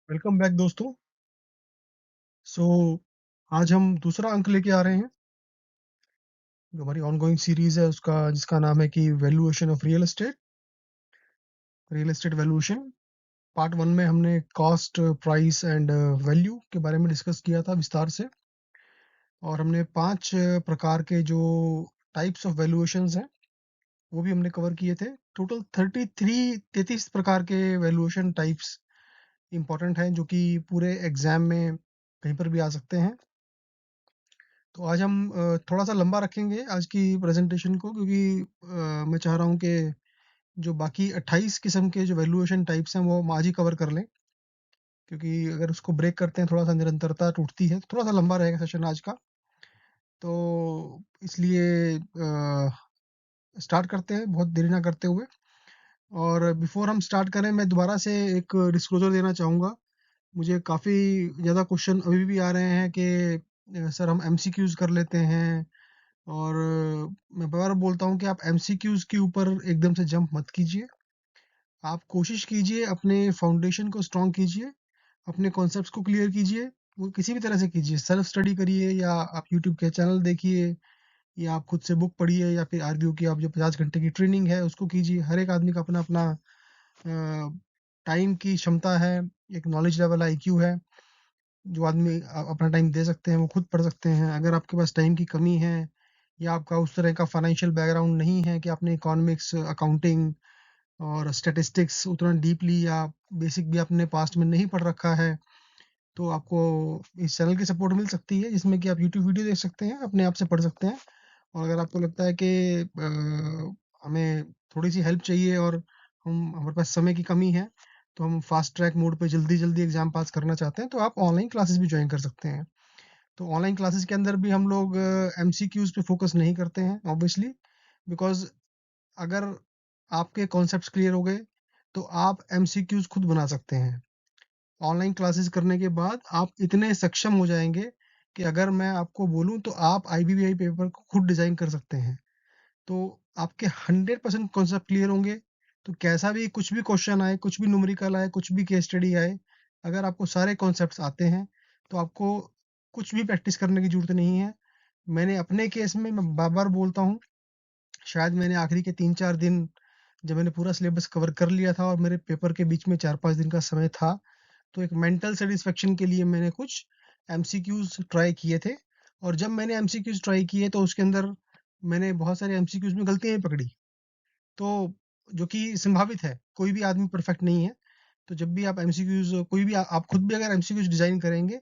Welcome back दोस्तों। सो आज हम दूसरा अंक लेके आ रहे हैं जो हमारी ऑनगोइंग सीरीज है उसका जिसका नाम है कि valuation of real estate valuation. Part one में हमने कॉस्ट प्राइस एंड वैल्यू के बारे में डिस्कस किया था विस्तार से, और हमने 5 प्रकार के जो टाइप्स ऑफ वैल्यूएशंस हैं वो भी हमने कवर किए थे। टोटल 33 प्रकार के वैल्यूएशन टाइप्स इंपॉर्टेंट हैं जो कि पूरे एग्जाम में कहीं पर भी आ सकते हैं। तो आज हम थोड़ा-सा लंबा रखेंगे आज की प्रेज़ेंटेशन को, क्योंकि मैं चाह रहा हूँ कि जो बाकी 28 किस्म के जो वैल्यूएशन टाइप्स हैं वो हम आज ही कवर कर लें, क्योंकि अगर उसको ब्रेक करते हैं थोड़ा-सा निरंतरता टूटती है, तो थोड़ा-सा लंबा रहेगा सेशन आज का। तो इसलिए स्टार्ट करते हैं बहुत देरी ना करते हुए। और बिफ़ोर हम स्टार्ट करें मैं दोबारा से एक डिस्क्लोज़र देना चाहूँगा। मुझे काफ़ी ज़्यादा क्वेश्चन अभी भी आ रहे हैं कि सर हम एमसीक्यूज़ कर लेते हैं, और मैं बार-बार बोलता हूँ कि आप एमसीक्यूज़ के ऊपर एकदम से जंप मत कीजिए। आप कोशिश कीजिए, अपने फाउंडेशन को स्ट्रॉन्ग कीजिए, अपने कॉन्सेप्ट्स को क्लियर कीजिए। वो किसी भी तरह से कीजिए, सेल्फ स्टडी करिए या आप यूट्यूब के चैनल देखिए या आप खुद से बुक पढ़िए या फिर आर्ग्यू की आप जो 50 घंटे की ट्रेनिंग है उसको कीजिए। हर एक आदमी का अपना-अपना टाइम की क्षमता है, एक नॉलेज लेवल आईक्यू है। जो आदमी अपना टाइम दे सकते हैं वो खुद पढ़ सकते हैं। अगर आपके पास टाइम की कमी है या आपका उस तरह का फाइनेंशियल बैकग्राउंड नहीं है कि आपने इकोनॉमिक्स, अकाउंटिंग और स्टैटिस्टिक्स उतना डीपली या बेसिक भी आपने पास्ट में नहीं पढ़ रखा है, तो आपको इस चैनल की सपोर्ट मिल सकती है, जिसमें कि आप यूट्यूब वीडियो देख सकते हैं, अपने आप से पढ़ सकते हैं। और अगर आपको लगता है कि हमें थोड़ी-सी हेल्प चाहिए और हमारे पास समय की कमी है, तो हम फास्ट ट्रैक मोड पे जल्दी-जल्दी एग्ज़ाम पास करना चाहते हैं, तो आप ऑनलाइन क्लासेस भी जॉइन कर सकते हैं। तो ऑनलाइन क्लासेस के अंदर भी हम लोग एमसीक्यूज़ पे फ़ोकस नहीं करते हैं ऑब्वियसली, बिकॉज़ अगर आपके कॉन्सेप्ट्स क्लियर हो गए, तो आप एमसीक्यूज़ खुद बना सकते हैं। ऑनलाइन क्लासेस करने के बाद आप इतने सक्षम हो जाएँगे कि अगर मैं आपको बोलूँ तो आप आईबीपीआई पेपर को खुद डिज़ाइन कर सकते हैं। तो आपके 100% कॉन्सेप्ट क्लियर होंगे, तो कैसा भी कुछ भी क्वेश्चन आए, कुछ भी न्यूमेरिकल आए, कुछ भी केस स्टडी आए, अगर आपको सारे कॉन्सेप्ट्स आते हैं, तो आपको कुछ भी प्रैक्टिस करने की ज़रूरत नहीं है। मैंने अपने केस में मैं बार-बार बोलता हूँ, शायद मैंने आखिरी के 3-4 दिन जब मैंने पूरा सिलेबस कवर कर लिया था और मेरे पेपर के बीच में 4-5 दिन का समय था, तो एक मेंटल सैटिस्फैक्शन के लिए मैंने कुछ एमसीक्यूज़ ट्राई किए थे। और जब मैंने एमसीक्यूज़ ट्राई किए तो उसके अंदर मैंने बहुत सारे एमसीक्यूज़ में गलतियाँ भी पकड़ी। तो जो कि संभावित है, कोई भी आदमी परफेक्ट नहीं है। तो जब भी आप एमसीक्यूज़ कोई भी आप खुद भी अगर एमसीक्यूज़ डिज़ाइन करेंगे,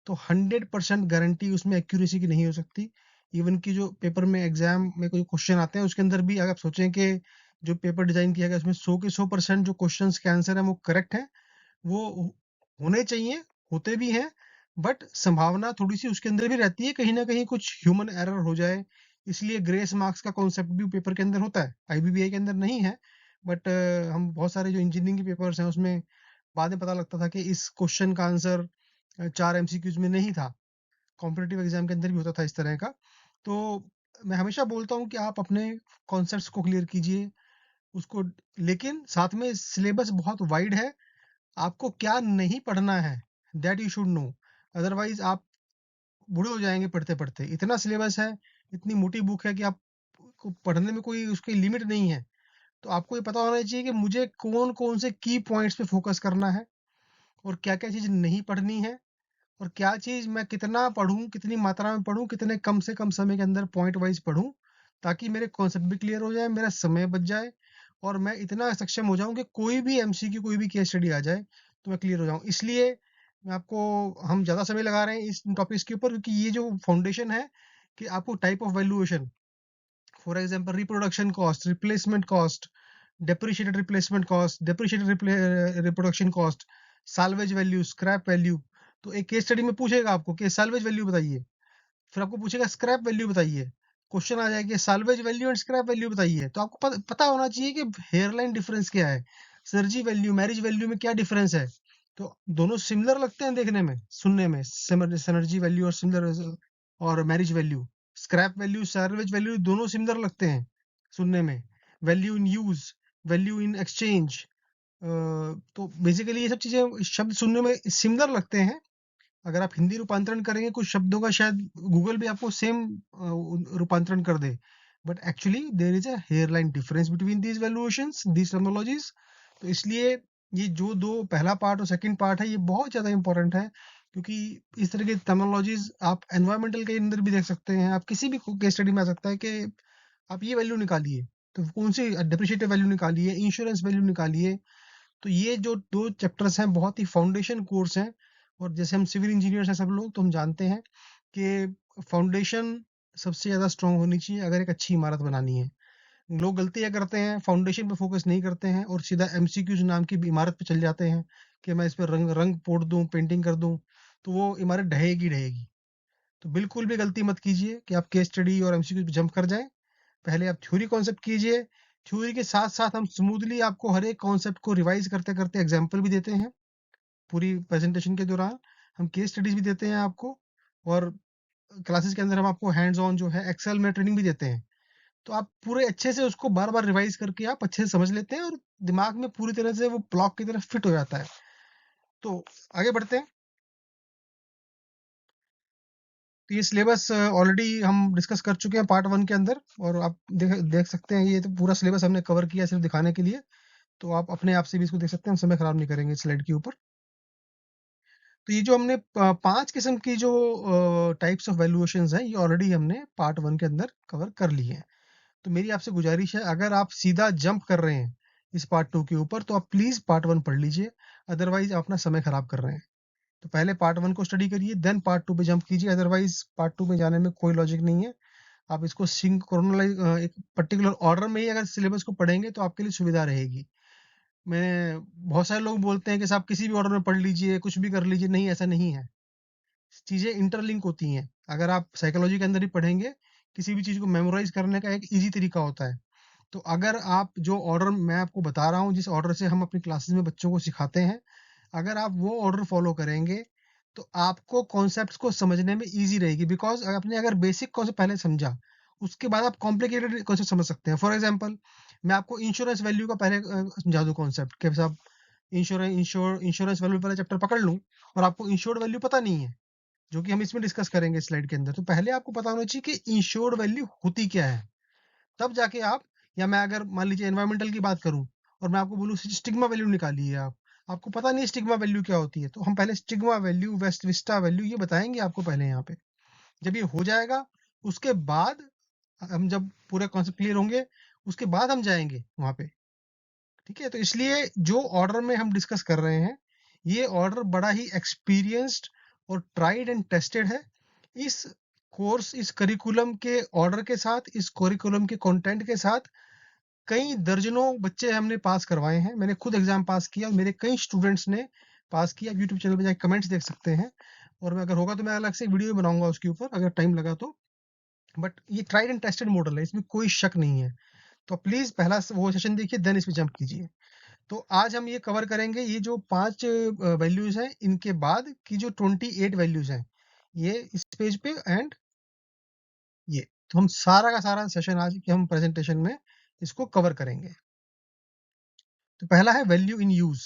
तो 100% गारंटी उसमें एक्यूरेसी की नहीं हो सकती। इवन कि जो पेपर में एग्ज़ाम में कोई क्वेश्चन आते हैं, उसके अंदर भी अगर आप सोचें कि जो पेपर डिज़ाइन किया गया, उसमें 100 के 100% जो क्वेश्चन्स के आंसर हैं, वो करेक्ट हैं, वो होने चाहिए, होते भी हैं, बट संभावना थोड़ी-सी उसके अंदर भी रहती है, कहीं न कहीं कुछ ह्यूमन एरर हो जाए। इसलिए ग्रेस मार्क्स का कॉन्सेप्ट भी पेपर के अंदर होता है, आईबीपीआई के अंदर नहीं है, बट हम बहुत सारे जो इंजीनियरिंग के पेपर्स हैं, उसमें बाद में पता लगता था कि इस क्वेश्चन का आंसर 4 एमसीक्यूज़ में नहीं था। कॉम्पिटिटिव एग्ज़ाम के अंदर भी होता था इस तरह का। तो मैं हमेशा बोलता हूँ कि आप अपने कॉन्सेप्ट्स को क्लियर कीजिए, उसको, लेकिन साथ में सिलेबस बहुत वाइड है। आपको क्या नहीं पढ़ना है, that you should know, otherwise आप बूढ़े हो जाएंगे पढ़ते पढ़ते। इतना सिलेबस है, इतनी मोटी बुक है कि आप को पढ़ने में कोई उसकी लिमिट नहीं है। तो आपको ये पता होना चाहिए कि मुझे कौन कौन से की पॉइंट्स पे फोकस करना है और क्या क्या चीज़ नहीं पढ़नी है, और क्या चीज़ मैं कितना पढूँ, कितनी मात्रा में पढूँ, कितने कम से कम समय के अंदर पॉइंट वाइज़ पढूँ, ताकि मेरे कॉन्सेप्ट भी क्लियर हो जाए, मेरा समय बच जाए और मैं इतना सक्षम हो जाऊँ कि कोई भी एमसीक्यू, कोई भी केस स्टडी आ जाए, तो मैं क्लियर हो जाऊँ। इसलिए मैं आपको हम ज़्यादा समय लगा रहे हैं इस टॉपिक्स के ऊपर, क्योंकि ये जो फाउंडेशन है कि आपको type of valuation, for example reproduction cost, replacement cost, depreciated replacement cost, depreciated reproduction cost, salvage value, scrap value. तो एक केस स्टडी में पूछेगा आपको कि साल्वेज वैल्यू बताइए, फिर आपको पूछेगा स्क्रैप वैल्यू बताइए। क्वेश्चन आ जाएगा salvage value and scrap value बताइए। तो आपको पता होना चाहिए कि हेयरलाइन डिफरेंस क्या है, सर्जी वैल्यू, मैरिज वैल्यू में क्या डिफरेंस है। तो दोनों सिमिलर लगते हैं देखने में, सुनने में, सिनर्जी वैल्यू और सिमिलर और marriage value. Scrap value, salvage value दोनों सिमिलर लगते हैं सुनने में। Value in use, value in exchange, तो बेसिकली ये सब चीज़ें शब्द सुनने में सिमिलर लगते हैं। अगर आप हिंदी रूपांतरण करेंगे कुछ शब्दों का शायद गूगल भी आपको सेम रूपांतरण कर दे, but actually there is a hairline difference between these valuations, these terminologies. तो इसलिए ये जो दो पहला पार्ट और सेकंड पार्ट है ये बहुत ज़्यादा इंपॉर्टेंट है, क्योंकि इस तरह की टर्मिनोलॉजीज आप एनवायरमेंटल के अंदर भी देख सकते हैं, आप किसी भी केस स्टडी में आ सकता है कि आप ये वैल्यू निकालिए, तो कौन सी डेप्रिशिएटिव वैल्यू निकालिए, इंश्योरेंस वैल्यू निकालिए। तो ये जो 2 चैप्टर्स हैं बहुत ही फाउंडेशन कोर्स हैं, और जैसे हम सिविल इंजीनियर्स हैं सब लोग, तो हम जानते हैं कि फाउंडेशन सबसे ज़्यादा स्ट्रॉन्ग होनी चाहिए अगर एक अच्छी इमारत बनानी है। लोग गलती क्या करते हैं, फाउंडेशन पे फोकस नहीं करते हैं और सीधा एमसीक्यूज नाम की इमारत पे चले जाते हैं कि मैं इस पे रंग रंग पोत दूँ, पेंटिंग कर दूँ, तो वो इमारत ढहेगी ढहेगी। तो बिल्कुल भी गलती मत कीजिए कि आप केस स्टडी और एमसीक्यू पे जंप कर जाएँ। पहले आप थ्योरी कॉन्सेप्ट कीजिए, थ्योरी के साथ-साथ हम स्मूथली आपको हर एक कॉन्सेप्ट को रिवाइज़ करते-करते एग्ज़ाम्पल भी देते हैं। पूरी प्रेज़ेंटेशन के दौरान हम केस स्टडीज़ भी देते हैं आपको, और क्लासेस के अंदर हम आपको हैंड्स ऑन जो है एक्सेल में ट्रेनिंग भी देते हैं। तो आप पूरे अच्छे से उसको बार-बार रिवाइज़ करके आप अच्छे से समझ लेते हैं और दिमाग में पूरी तरह से वो ब्लॉक की तरह फिट हो जाता है। तो आगे बढ़ते हैं। तो ये सिलेबस ऑलरेडी हम डिस्कस कर चुके हैं पार्ट 1 के अंदर, और आप देख देख सकते हैं ये तो पूरा सिलेबस हमने कवर किया सिर्फ़ दिखाने के लिए। तो आप अपने आप से भी इसको देख सकते हैं, हम समय खराब नहीं करेंगे स्लाइड के ऊपर। तो ये जो हमने 5 किस्म की जो टाइप्स ऑफ वैल्यूएशंस हैं, ये ऑलरेडी हमने पार्ट 1 के अंदर कवर कर ली हैं। तो मेरी आपसे गुजारिश है, अगर आप सीधा जंप कर रहे हैं इस पार्ट 2 के ऊपर, तो आप प्लीज़ पार्ट 1 पढ़ लीजिए, अदरवाइज़ आप अपना समय खराब कर रहे हैं। तो पहले पार्ट 1 को स्टडी करिए, देन पार्ट 2 पे जंप कीजिए, अदरवाइज़ पार्ट 2 में जाने में कोई लॉजिक नहीं है। आप इसको एक पर्टिकुलर ऑर्डर में ही अगर सिलेबस को पढ़ेंगे तो आपके लिए सुविधा रहेगी। बहुत सारे लोग बोलते हैं कि साहब किसी भी ऑर्डर में पढ़ लीजिए, कुछ भी कर लीजिए, नहीं ऐसा नहीं है। चीज़ें इंटरलिंक होती हैं। अगर आप साइकोलॉजी के अंदर ही पढ़ेंगे, किसी भी चीज़ को मेमोराइज़ करने का एक ईज़ी तरीका होता है। तो अगर आप जो ऑर्डर मैं आपको बता रहा हूँ, जिस ऑर्डर से हम अपनी क्लासेस में बच्चों को सिखाते हैं, अगर आप वो ऑर्डर फॉलो करेंगे, तो आपको कॉन्सेप्ट्स को समझने में ईज़ी रहेगी, बिकॉज़ आपने अगर बेसिक कॉन्सेप्ट पहले समझा, उसके बाद आप कॉम्प्लिकेटेड कॉन्सेप्ट समझ सकते हैं। फॉर एग्ज़ाम्पल, मैं आपको इंश्योरेंस वैल्यू का पहले समझा दूँ कॉन्सेप्ट कि साहब इंश्योरेंस वैल्यू पहले चैप्टर पकड़ लूँ, और आपको इंश्योर्ड वैल्यू पता नहीं है, जो कि हम इसमें डिस्कस करेंगे स्लाइड के अंदर। तो पहले आपको पता होना चाहिए कि इंश्योर्ड वैल्यू होती क्या है? तब जाके आप, या मैं अगर मान लीजिए एनवायरमेंटल की बात करूँ और मैं आपको बोलूँ स्टिग्मा वैल्यू निकालिए आप, आपको पता नहीं है स्टिग्मा वैल्यू क्या होती है, तो हम पहले stigma value, west vista value ये बताएँगे आपको पहले यहाँ पे। जब ये हो जाएगा, उसके बाद हम जब पूरे कॉन्सेप्ट क्लियर होंगे, उसके बाद हम जाएँगे वहाँ पे, ठीक है? तो इसलिए जो ऑर्डर में हम डिस्कस कर रहे हैं, ये ऑर्डर बड़ा ही एक्सपीरियंस्ड और ट्राइड एंड टेस्टेड है। इस इस करिकुलम के ऑर्डर के साथ, इस करिकुलम के कंटेंट के साथ कई दर्जनों बच्चे हमने पास करवाए हैं। मैंने खुद एग्ज़ाम पास किया और मेरे कई स्टूडेंट्स ने पास किया। आप यूट्यूब चैनल पे जाके कमेंट्स देख सकते हैं, और मैं अगर होगा तो मैं अलग से एक वीडियो बनाऊँगा उसके ऊपर अगर टाइम लगा तो। बट ये ट्राइड एंड टेस्टेड मॉडल है, इसमें कोई शक नहीं है। तो प्लीज़ पहला वो सेशन देखिए, देन इसमें जंप कीजिए। तो आज हम ये कवर करेंगे, ये जो 5 वैल्यूज़ हैं, इनके बाद की जो 28 वैल्यूज़ हैं, ये इस पेज पे एंड ये। तो हम सारा का सारा सेशन आज के हम प्रेज़ेंटेशन में इसको कवर करेंगे। तो पहला है वैल्यू इन यूज़।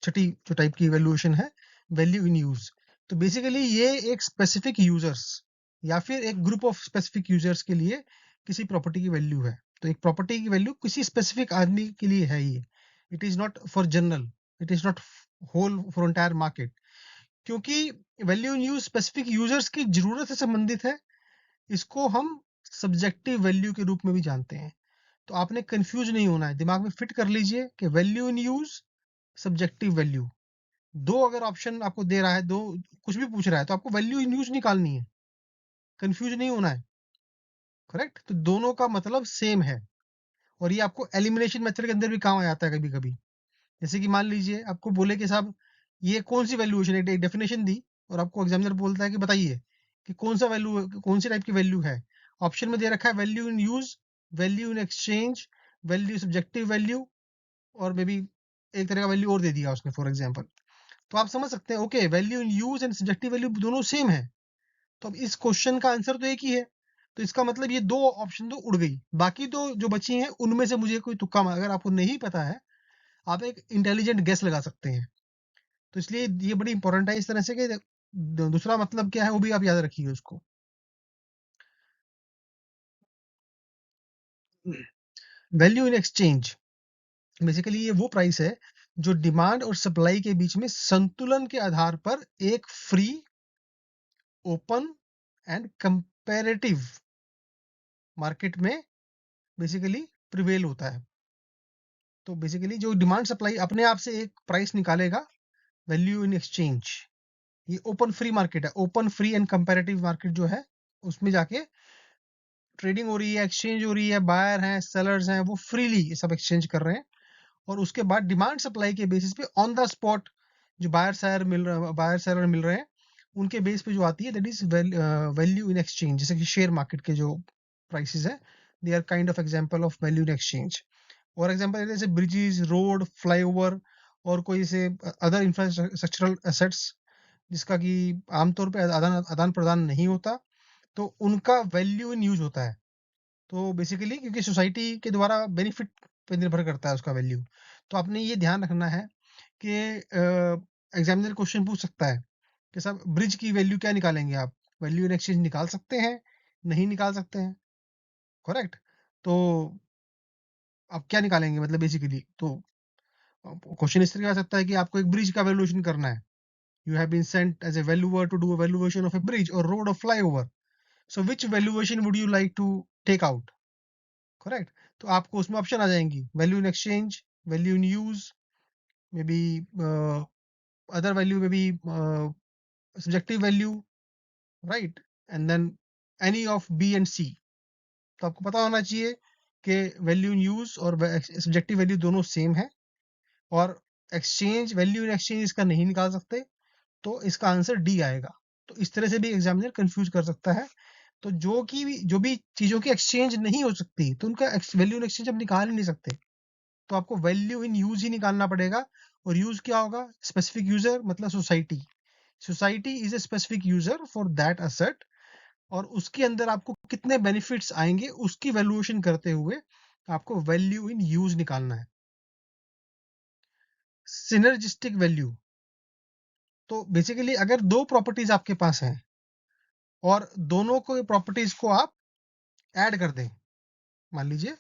छठी जो टाइप की वैल्यूएशन है, वैल्यू इन यूज़। तो बेसिकली ये एक स्पेसिफिक यूज़र्स या फिर एक ग्रुप ऑफ स्पेसिफिक यूज़र्स के लिए किसी प्रॉपर्टी की वैल्यू है। तो एक प्रॉपर्टी की वैल्यू किसी स्पेसिफिक आदमी के लिए है ये। It is not for general, it is not whole for entire market. क्योंकि value in use specific users की ज़रूरत से संबंधित है, इसको हम सब्जेक्टिव वैल्यू के रूप में भी जानते हैं। तो आपने कन्फ्यूज़ नहीं होना है, दिमाग में फिट कर लीजिए कि value in use, subjective value. 2 अगर ऑप्शन आपको दे रहा है, 2 कुछ भी पूछ रहा है, तो आपको वैल्यू इन यूज़ निकालनी है, कन्फ्यूज़ नहीं होना है, करेक्ट? तो दोनों का मतलब सेम है, और ये आपको एलिमिनेशन मेथड के अंदर भी काम आ जाता है कभी-कभी। जैसे कि मान लीजिए आपको बोले कि साहब ये कौन-सी वैल्यूएशन है, एक डेफिनिशन दी और आपको एग्ज़ामिनर बोलता है कि बताइए कि कौन-सा वैल्यू, कौन-सी टाइप की वैल्यू है। ऑप्शन में दे रखा है value in use, value in exchange, value subjective value, और मे बी एक तरह का वैल्यू और दे दिया उसने फॉर एग्ज़ाम्पल। तो आप समझ सकते हैं, okay, value in use and subjective value दोनों सेम है। तो अब इस क्वेश्चन का आंसर तो एक ही है। तो इसका मतलब ये 2 ऑप्शन तो उड़ गई। बाकी तो जो बची हैं उनमें से मुझे कोई तुक्का मार, अगर आपको नहीं पता है, आप एक इंटेलिजेंट गेस लगा सकते हैं। तो इसलिए ये बड़ी इंपॉर्टेंट है इस तरह से कि दूसरा मतलब क्या है वो भी आप याद रखिए उसको। वैल्यू इन एक्सचेंज बेसिकली ये वो प्राइस है जो डिमांड और सप्लाई के बीच में संतुलन के आधार पर एक free, open and comparative market में बेसिकली प्रिवेल होता है। तो बेसिकली जो डिमांड सप्लाई अपने आप से एक प्राइस निकालेगा, वैल्यू इन एक्सचेंज, ये ओपन फ्री मार्केट है। Open free and comparative market जो है उसमें जाके ट्रेडिंग हो रही है, एक्सचेंज हो रही है, बायर हैं, सेलर्स हैं, वो फ्रीली ये सब एक्सचेंज कर रहे हैं। और उसके बाद डिमांड सप्लाई के बेसिस पे ऑन द स्पॉट जो बायर सेलर मिल रहे हैं उनके बेस पे जो आती है that is value in exchange. जैसे कि शेयर मार्केट के जो प्राइसेस है, they are kind of example of value in exchange. और एग्जांपल जैसे ब्रिजेस, रोड, फ्लाईओवर और कोई से अदर इंफ्रास्ट्रक्चरल एसेट्स जिसका कि आमतौर पे आदान आदान प्रदान नहीं होता, तो उनका वैल्यू इन यूज होता है। तो बेसिकली क्योंकि सोसाइटी के द्वारा बेनिफिट पे निर्भर करता है उसका वैल्यू। तो आपने ये ध्यान रखना है कि एग्जामिनर क्वेश्चन पूछ सकता है कि साहब ब्रिज की वैल्यू क्या निकालेंगे आप? वैल्यू इन एक्सचेंज निकाल सकते हैं, नहीं निकाल सकते हैं, करेक्ट? तो आप क्या निकालेंगे मतलब बेसिकली? तो क्वेश्चन इस तरह आ सकता है कि आपको एक ब्रिज का वैल्यूएशन करना है। You have been sent as a valuer to do a valuation of a bridge और रोड और flyover. So which valuation would you like to take out? Correct? तो आपको उसमें ऑप्शन आ जाएंगी, value in exchange, value in use, may be other value, may be subjective value, right? And then any of B and C. तो आपको पता होना चाहिए कि वैल्यू इन यूज और सब्जेक्टिव वैल्यू दोनों सेम है। और एक्सचेंज, वैल्यू इन एक्सचेंज इसका नहीं निकाल सकते, तो इसका आंसर डी आएगा। तो इस तरह से भी एग्जामिनर कंफ्यूज कर सकता है। तो जो भी चीजों की एक्सचेंज नहीं हो सकती तो उनका वैल्यू इन एक्सचेंज आप निकाल ही नहीं सकते। तो आपको वैल्यू इन यूज ही निकालना पड़ेगा। और यूज क्या होगा? स्पेसिफिक यूजर मतलब society. Society is a specific user for that asset, और उसके अंदर आपको कितने बेनिफिट्स आएंगे उसकी वैल्यूएशन करते हुए आपको वैल्यू इन यूज निकालना है। सिनर्जिस्टिक वैल्यू, तो बेसिकली अगर दो प्रॉपर्टीज आपके पास हैं और दोनों को प्रॉपर्टीज को आप ऐड कर दें, मान लीजिए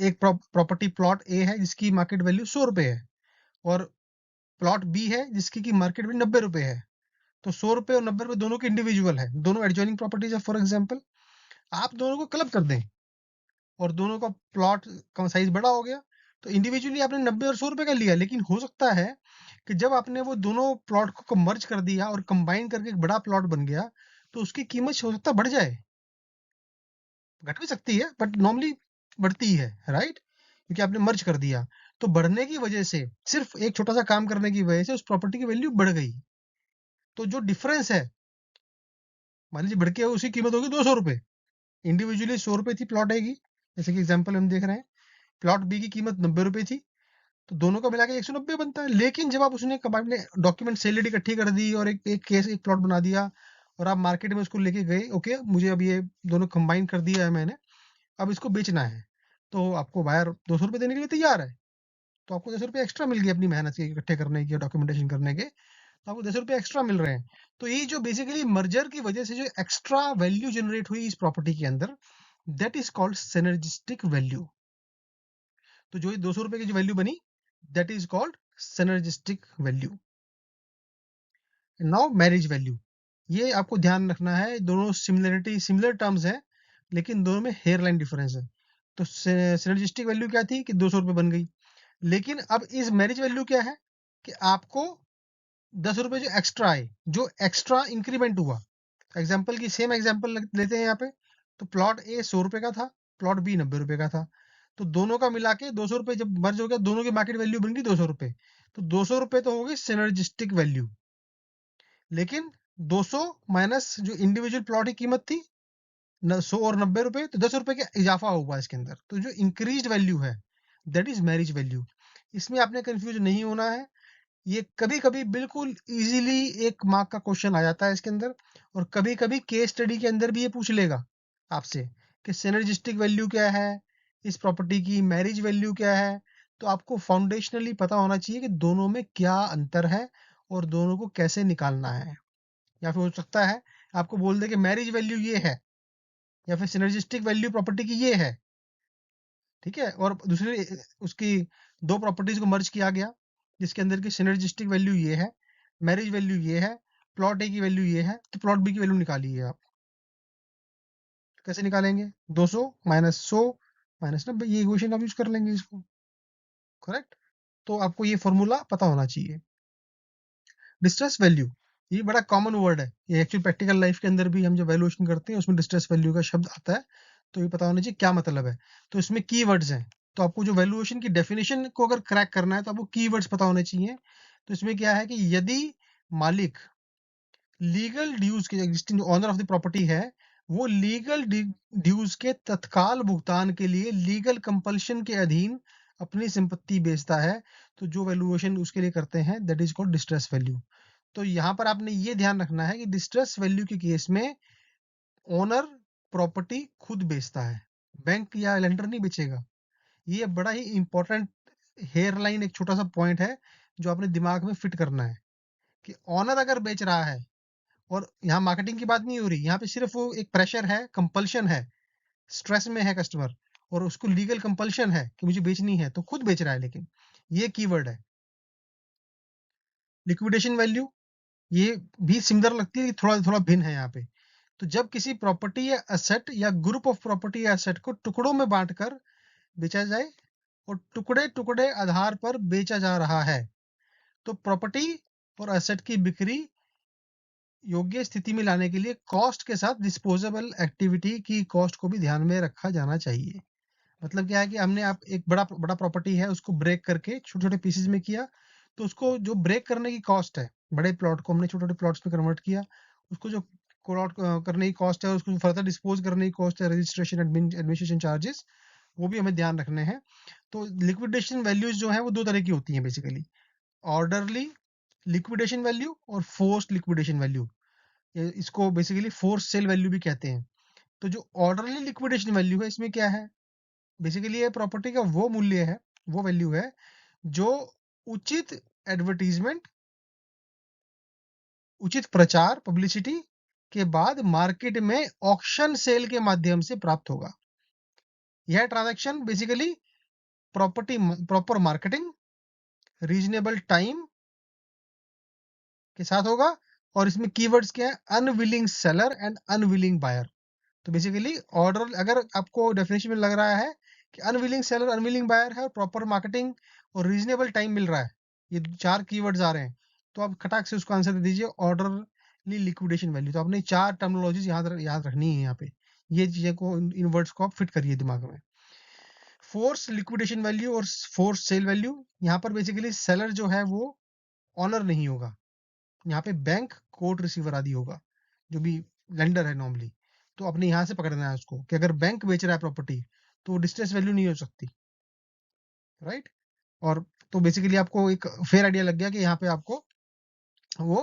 एक प्रॉपर्टी प्लॉट ए है जिसकी मार्केट वैल्यू 100 रुपए है, और प्लॉट बी है जिसकी की मार्केट वैल्यू 90 रुपए है। तो 100 रुपए और 90 रुपए दोनों के इंडिविजुअल है, दोनों एडजॉइनिंग प्रॉपर्टीज है। फॉर एग्जाम्पल आप दोनों को क्लब कर दें और दोनों का प्लॉट का साइज बड़ा हो गया, तो इंडिविजुअली आपने 90 और 100 रुपए का लिया। लेकिन हो सकता है कि जब आपने वो दोनों प्लॉट को मर्ज कर दिया और कंबाइन करके एक बड़ा प्लॉट बन गया, तो उसकी कीमत हो सकता है बढ़ जाए, घट भी सकती है बट नॉर्मली बढ़ती है, राइट? क्योंकि आपने मर्ज कर दिया। तो बढ़ने की वजह से, सिर्फ एक छोटा सा काम करने की वजह से उस प्रॉपर्टी की वैल्यू बढ़ गई। तो जो डिफरेंस है, मान लीजिए बढ़ के उसकी कीमत होगी 200 रुपए, इंडिविजुअली 100 रुपए थी प्लॉट ए की, जैसे कि एग्जाम्पल हम देख रहे हैं, प्लॉट बी की कीमत 90 रुपए थी, तो दोनों का मिला के 190 बनता है। लेकिन जब आप उसने आपने डॉक्यूमेंट सेलेड इकट्ठी कर दी और एक केस, एक प्लॉट बना दिया और आप मार्केट में उसको लेके गए, ओके मुझे अब ये दोनों कंबाइन कर दिया है मैंने, अब इसको बेचना है, तो आपको बायर 200 रुपए देने के लिए तैयार है। तो आपको 10 रुपए एक्स्ट्रा मिल गए अपनी मेहनत के इकट्ठे करने की, डॉक्यूमेंटेशन करने के, तो आपको 10 रुपए एक्स्ट्रा मिल रहे हैं। तो ये जो बेसिकली मर्जर की वजह से जो एक्स्ट्रा वैल्यू जनरेट हुई इस प्रॉपर्टी के अंदर, that is called synergistic value. तो जो ये 200 रुपए की जो वैल्यू बनी, that is called synergistic value. Now marriage value, ये आपको ध्यान रखना है, दोनों सिमिलर टर्म्स हैं, लेकिन दोनों में हेयर लाइन डिफरेंस है। तो सिनर्जिस्टिक वैल्यू क्या थी कि 200 रुपए बन गई। लेकिन अब इस मैरिज वैल्यू क्या है कि आपको 10 रुपए जो एक्स्ट्रा आए, जो एक्स्ट्रा इंक्रीमेंट हुआ। एग्जाम्पल की सेम एग्जाम्पल लेते हैं यहाँ पे। तो प्लॉट ए 100 रुपए का था, प्लॉट बी 90 रुपए का था, तो दोनों का मिला के 200 रुपए जब मर्ज हो गया, दोनों की मार्केट वैल्यू बन गई 200 रुपए। तो 200 रुपए तो होगी सिनर्जिस्टिक वैल्यू, लेकिन 200 माइनस जो इंडिविजुअल प्लॉट की कीमत थी 100 और 90 रुपए, तो 10 रुपए का इजाफा हुआ इसके अंदर। तो जो इंक्रीज वैल्यू है दैट इज मैरिज वैल्यू। इसमें आपने कंफ्यूज नहीं होना है। ये कभी कभी बिल्कुल इजीली एक मार्क का क्वेश्चन आ जाता है इसके अंदर, और कभी कभी केस स्टडी के अंदर भी ये पूछ लेगा आपसे कि सिनर्जिस्टिक वैल्यू क्या है इस प्रॉपर्टी की, मैरिज वैल्यू क्या है। तो आपको फाउंडेशनली पता होना चाहिए कि दोनों में क्या अंतर है और दोनों को कैसे निकालना है। या फिर हो सकता है आपको बोल दे कि मैरिज वैल्यू ये है, या फिर सिनर्जिस्टिक वैल्यू प्रॉपर्टी की ये है, ठीक है? और दूसरी उसकी 2 प्रॉपर्टीज को मर्ज किया गया, जिसके अंदर की सिनर्जिस्टिक वैल्यू ये है, मैरिज वैल्यू ये है, प्लॉट ए की वैल्यू ये है, तो प्लॉट बी की वैल्यू निकालिए आप। कैसे निकालेंगे? 200 माइनस 100 माइनस 90, ये इक्वेशन आप यूज कर लेंगे इसको, करेक्ट? तो आपको ये फॉर्मूला पता होना चाहिए। डिस्ट्रेस वैल्यू, ये बड़ा कॉमन वर्ड है, ये एक्चुअली प्रैक्टिकल लाइफ के अंदर भी हम जब वैल्यूएशन करते हैं उसमें डिस्ट्रेस वैल्यू का शब्द आता है, तो ये पता होना चाहिए क्या मतलब है। तो इसमें कीवर्ड्स हैं, तो आपको जो वैल्यूएशन की डेफिनेशन को अगर क्रैक करना है तो आपको कीवर्ड्स पता होने चाहिए। तो इसमें क्या है कि यदि मालिक लीगल ड्यूज के, existing owner of the property है, वो लीगल ड्यूज के तत्काल भुगतान के लिए लीगल कंपल्शन के अधीन अपनी संपत्ति बेचता है, तो जो वैल्यूएशन उसके लिए करते हैं that is called distress value. तो यहाँ पर आपने ये ध्यान रखना है कि डिस्ट्रेस वैल्यू के केस में ओनर प्रॉपर्टी खुद बेचता है, बैंक या लेंडर नहीं बेचेगा। ये बड़ा ही इंपॉर्टेंट हेयर लाइन, एक छोटा सा पॉइंट है जो आपने दिमाग में फिट करना है कि ओनर अगर बेच रहा है, और यहाँ मार्केटिंग की बात नहीं हो रही, यहाँ पे सिर्फ वो एक प्रेशर है, कंपल्शन है, स्ट्रेस में है कस्टमर और उसको लीगल कंपल्शन है कि मुझे बेचनी है, तो खुद बेच रहा है। लेकिन ये कीवर्ड है। लिक्विडेशन वैल्यू, ये भी सिमिलर लगती है, थोड़ा थोड़ा भिन्न है यहाँ पे। तो जब किसी प्रॉपर्टी या एसेट या ग्रुप ऑफ प्रॉपर्टी या एसेट को टुकड़ों में बांटकर बेचा जाए और टुकड़े टुकड़े आधार पर बेचा जा रहा है, तो प्रॉपर्टी और एसेट की बिक्री योग्य स्थिति में लाने के लिए कॉस्ट के साथ डिस्पोजेबल एक्टिविटी की कॉस्ट को भी ध्यान में रखा जाना चाहिए। मतलब क्या है कि हमने आप एक बड़ा बड़ा प्रॉपर्टी है उसको ब्रेक करके छोटे छोटे पीसेज में किया, तो उसको जो ब्रेक करने की कॉस्ट है, बड़े प्लॉट को हमने छोटे छोटे प्लॉट्स में कन्वर्ट किया, उसको जो प्लॉट करने की कॉस्ट है, उसको फर्दर डिस्पोज करने की कॉस्ट है, रजिस्ट्रेशन एडमिनिस्ट्रेशन चार्जेस, वो भी हमें ध्यान रखने हैं। तो लिक्विडेशन वैल्यूज जो है वो दो तरह की होती हैं बेसिकली, ऑर्डरली लिक्विडेशन वैल्यू और फोर्स्ड लिक्विडेशन वैल्यू। इसको बेसिकली फोर्स सेल वैल्यू भी कहते हैं। तो जो ऑर्डरली लिक्विडेशन वैल्यू है, इसमें क्या है, बेसिकली ये प्रॉपर्टी का वो मूल्य है, वो वैल्यू है जो उचित एडवर्टीजमेंट, उचित प्रचार, पब्लिसिटी के बाद मार्केट में ऑक्शन सेल के माध्यम से प्राप्त होगा। यह transaction basically property proper marketing, reasonable time के साथ होगा, और इसमें कीवर्ड्स क्या है, unwilling seller and unwilling buyer. तो बेसिकली ऑर्डर, अगर आपको डेफिनेशन में लग रहा है कि अनविलिंग सेलर अनविलिंग बायर है और प्रॉपर मार्केटिंग और रीजनेबल टाइम मिल रहा है, ये चार कीवर्ड्स आ रहे हैं, तो आप खटाक से उसको आंसर दे दीजिए ऑर्डरली लिक्विडेशन वैल्यू। तो आपने चार टर्मिनोलॉजीज याद रखनी है यहाँ पे, ये चीजें को, इन वर्ड्स को आप फिट करिए दिमाग में। फोर्स लिक्विडेशन वैल्यू और फोर्स सेल वैल्यू, यहाँ पर बेसिकली सेलर जो है वो ऑनर नहीं होगा, यहाँ पे बैंक, कोर्ट रिसीवर आदि होगा, जो भी लेंडर है नॉर्मली। तो अपने यहाँ से पकड़ना है उसको कि अगर बैंक बेच रहा है प्रॉपर्टी तो डिस्ट्रेस वैल्यू नहीं हो सकती, राइट? और तो बेसिकली आपको एक फेयर आइडिया लग गया कि यहाँ पे आपको वो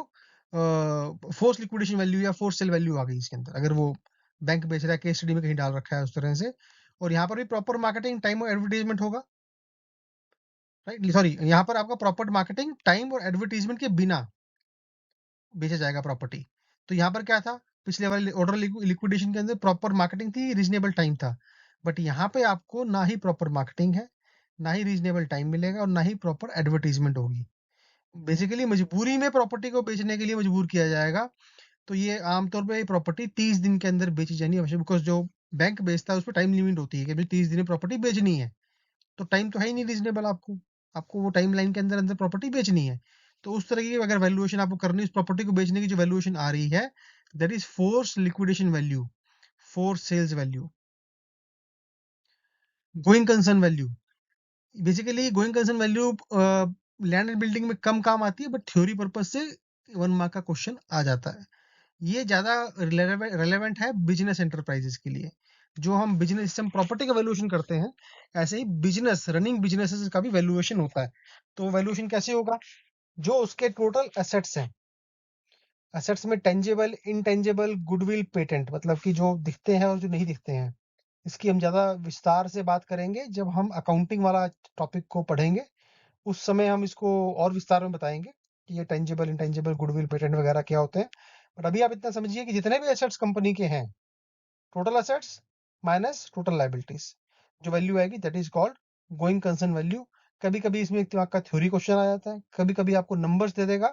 फोर्स लिक्विडेशन वैल्यू या फोर्स सेल वैल्यू आ गई इसके अंदर, अगर वो बैंक बेच रहा है, केस स्टडी में कहीं डाल रखा है उस तरह से। और यहाँ पर भी प्रॉपर मार्केटिंग टाइम और एडवर्टीजमेंट होगा, राइट? सॉरी, यहाँ पर आपका प्रॉपर मार्केटिंग टाइम और एडवर्टीजमेंट के बिना बेचा जाएगा प्रॉपर्टी। तो यहाँ पर क्या था, पिछले वाले ऑर्डर लिक्विडेशन के अंदर प्रॉपर मार्केटिंग थी, रीजनेबल टाइम था, बट यहाँ पे आपको ना ही प्रॉपर मार्केटिंग है, ना ही रीजनेबल टाइम मिलेगा और ना ही प्रॉपर एडवर्टीजमेंट होगी। बेसिकली मजबूरी में प्रॉपर्टी को बेचने के लिए मजबूर किया जाएगा। तो ये आमतौर पे प्रॉपर्टी 30 दिन के अंदर बेची जानी आवश्यक, बिकॉज जो बैंक बेचता है उस पर टाइम लिमिट होती है कि भाई 30 दिन में प्रॉपर्टी बेचनी है, तो टाइम तो है ही नहीं रीजनेबल आपको, आपको वो टाइम लाइन के अंदर अंदर प्रॉपर्टी बेचनी है। तो उस तरह की अगर वैल्यूएशन आपको करनी है, उस प्रॉपर्टी को बेचने की जो वैल्यूएशन आ रही है, that is forced liquidation value, forced sales value. Going concern value, basically going concern value land and building में कम काम आती है, बट थ्योरी पर्पज से 1 मार्क का क्वेश्चन आ जाता है। ये ज्यादा रेलेवेंट है बिजनेस एंटरप्राइजेस के लिए। जो हम बिजनेस, हम प्रॉपर्टी का वैल्यूएशन करते हैं, ऐसे ही बिजनेस, रनिंग बिजनेसेस का भी वैल्यूएशन होता है। तो वैल्यूएशन कैसे होगा, जो उसके टोटल एसेट्स हैं, एसेट्स में टेंजेबल, इनटेंजेबल, गुडविल, पेटेंट, मतलब कि जो दिखते हैं और जो नहीं दिखते हैं, इसकी हम ज़्यादा विस्तार से बात करेंगे जब हम अकाउंटिंग वाला टॉपिक को पढ़ेंगे। उस समय हम इसको और विस्तार में बताएंगे कि ये टेंजिबल, इंटेंजिबल, गुडविल, पेटेंट वगैरह क्या होते हैं। बट अभी आप इतना समझिए कि जितने भी एसेट्स कंपनी के हैं, total assets minus total liabilities, जो वैल्यू आएगी that is called going concern value. कभी कभी इसमें एक दिमाग का थ्योरी क्वेश्चन आ जाता है, कभी कभी आपको नंबर्स दे देगा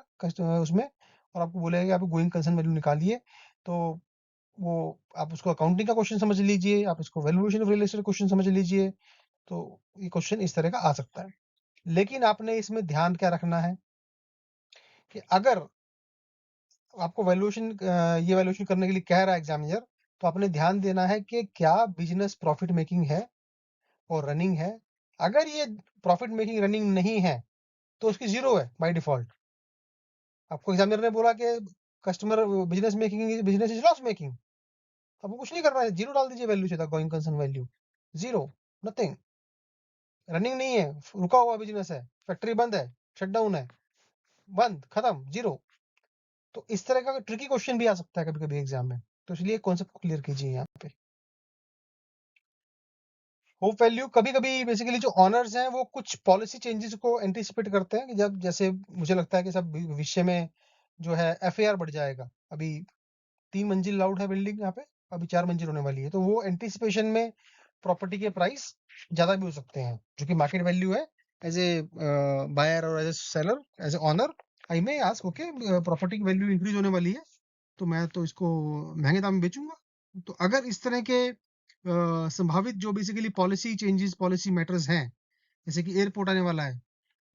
उसमें, और आपको बोलेगा कि आप गोइंग कंसर्न वैल्यू निकालिए। तो वो आप उसको अकाउंटिंग का क्वेश्चन समझ लीजिए, आप इसको valuation of real estate question समझ लीजिए। तो ये क्वेश्चन इस तरह का आ सकता है। लेकिन आपने इसमें ध्यान क्या रखना है कि अगर आपको वैल्यूएशन ये वैल्यूएशन करने के लिए कह रहा है एग्जामिनर, तो आपने ध्यान देना है कि क्या बिजनेस प्रॉफिट मेकिंग है और रनिंग है। अगर ये प्रॉफिट मेकिंग रनिंग नहीं है तो उसकी जीरो है बाय डिफॉल्ट। आपको एग्जामिनर ने बोला कि customer business is loss making, आपको कुछ नहीं करना है, जीरो डाल दीजिए वैल्यू सीधा, going concern value zero, nothing. Running नहीं है, रुका हुआ बिजनेस है, फैक्ट्री बंद है, शटडाउन है, बंद, खत्म, जीरो। तो इस तरह का ट्रिकी क्वेश्चन भी आ सकता है कभी कभी एग्जाम में, तो इसलिए कॉन्सेप्ट को क्लियर कीजिए यहाँ पे। होप वैल्यू कभी कभी बेसिकली जो ऑनर्स हैं वो कुछ पॉलिसी चेंजेस को एंटिसिपेट करते हैं कि जब जैसे मुझे लगता है कि सब विषय में जो है एफएआर बढ़ जाएगा। अभी 3 मंजिल लाउड है बिल्डिंग यहाँ पे, अभी 4 मंजिल होने वाली है, तो वो एंटिसिपेशन में प्रॉपर्टी के प्राइस ज्यादा भी हो सकते हैं, जो कि मार्केट वैल्यू है। एज ए बायर और as a seller, as a owner, I may ask okay, property की वैल्यू इंक्रीज होने वाली है, तो मैं तो इसको महंगे दाम में बेचूंगा। तो अगर इस तरह के संभावित जो basically policy changes, policy matters हैं, जैसे कि एयरपोर्ट आने वाला है,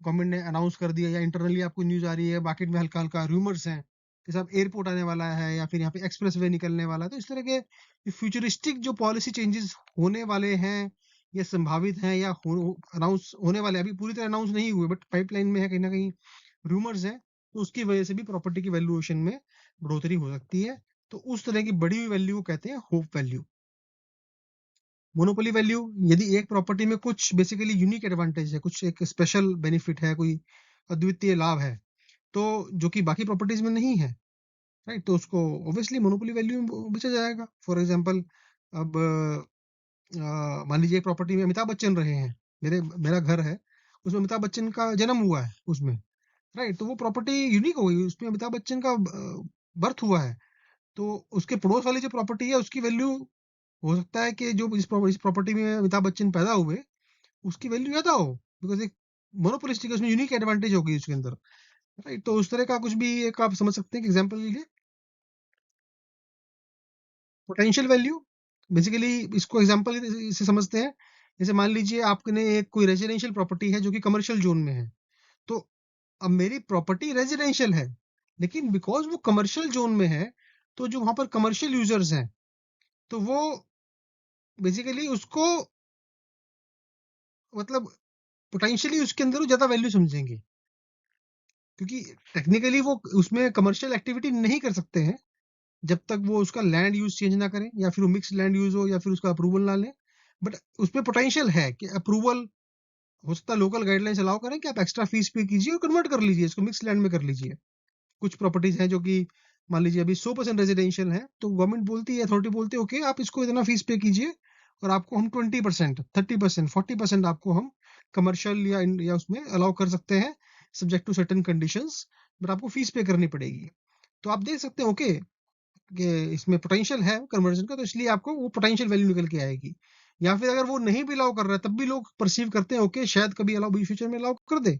गवर्नमेंट ने अनाउंस कर दिया, या इंटरनली आपको न्यूज आ रही है, मार्केट में हल्का हल्का रूमर्स हैं कि साहब एयरपोर्ट आने वाला है, या फिर यहाँ पे एक्सप्रेस वे निकलने वाला है, तो इस तरह के फ्यूचरिस्टिक जो पॉलिसी चेंजेस होने वाले हैं या संभावित हैं या अनाउंस होने वाले हैं, अभी पूरी तरह अनाउंस नहीं हुए बट पाइपलाइन में है, कहीं ना कहीं रूमर्स हैं, तो उसकी वजह से भी प्रॉपर्टी की वैल्यूएशन में बढ़ोतरी हो सकती है। तो उस तरह की बढ़ी हुई वैल्यू को कहते हैं होप वैल्यू। मोनोपोली वैल्यू, यदि एक प्रॉपर्टी में कुछ बेसिकली यूनिक एडवांटेज है, कुछ एक स्पेशल बेनिफिट है, कोई अद्वितीय लाभ है, तो जो कि बाकी प्रॉपर्टीज में नहीं है, राइट, तो उसको ऑब्वियसली मोनोपोली वैल्यू में बेचा जाएगा। फॉर एग्जांपल, अब मान लीजिए एक प्रॉपर्टी में अमिताभ बच्चन रहे हैं, मेरा घर है, उसमें अमिताभ बच्चन का जन्म हुआ है उसमें, राइट, तो वो प्रॉपर्टी यूनिक हो गई, उसमें अमिताभ बच्चन का बर्थ हुआ है। तो उसके पड़ोस वाली जो प्रॉपर्टी है उसकी वैल्यू, हो सकता है कि जो इस प्रॉपर्टी में अमिताभ बच्चन पैदा हुए उसकी वैल्यू ज्यादा हो, बिकॉज एक मोनोपोलिस्टिक, उसमें यूनिक एडवांटेज होगी उसके अंदर, राइट। तो उस तरह का कुछ भी एक आप समझ सकते हैं कि एग्जांपल लीजिए। पोटेंशियल वैल्यू, बेसिकली इसको एग्जांपल से समझते हैं। जैसे मान लीजिए आपने एक कोई रेजिडेंशियल प्रॉपर्टी है जो कि कमर्शियल जोन में है, तो अब मेरी प्रॉपर्टी रेजिडेंशियल है, लेकिन बिकॉज वो कमर्शियल जोन में है, तो जो वहां पर कमर्शियल यूजर्स हैं, तो वो बेसिकली उसको, मतलब पोटेंशियली उसके अंदर वो ज्यादा वैल्यू समझेंगे, क्योंकि टेक्निकली वो उसमें कमर्शियल एक्टिविटी नहीं कर सकते हैं जब तक वो उसका लैंड यूज चेंज ना करें, या फिर वो मिक्स लैंड यूज हो, या फिर उसका अप्रूवल ना लें। बट उसमें पोटेंशियल है कि अप्रूवल हो सकता है, लोकल गाइडलाइंस अलाउ करें कि आप एक्स्ट्रा फीस पे कीजिए और कन्वर्ट कर लीजिए, इसको मिक्स लैंड में कर लीजिए। कुछ प्रॉपर्टीज हैं जो कि मान लीजिए अभी 100% रेजिडेंशियल है, तो गवर्नमेंट बोलती है, अथॉरिटी बोलती है, ओके आप इसको इतना फीस पे कीजिए और आपको हम 20%, 30%, 40% आपको हम कमर्शियल या उसमें अलाउ कर सकते हैं, subject to certain conditions, but आपको फीस पे करनी पड़ेगी। तो आप देख सकते हैं ओके कि इसमें पोटेंशियल है कन्वर्जन का, तो इसलिए आपको वो पोटेंशियल वैल्यू निकल के आएगी। या फिर अगर वो नहीं भी अलाउ कर रहा है तब भी लोग परसीव करते हैं ओके शायद कभी अलाउ फ्यूचर में अलाउ कर दे,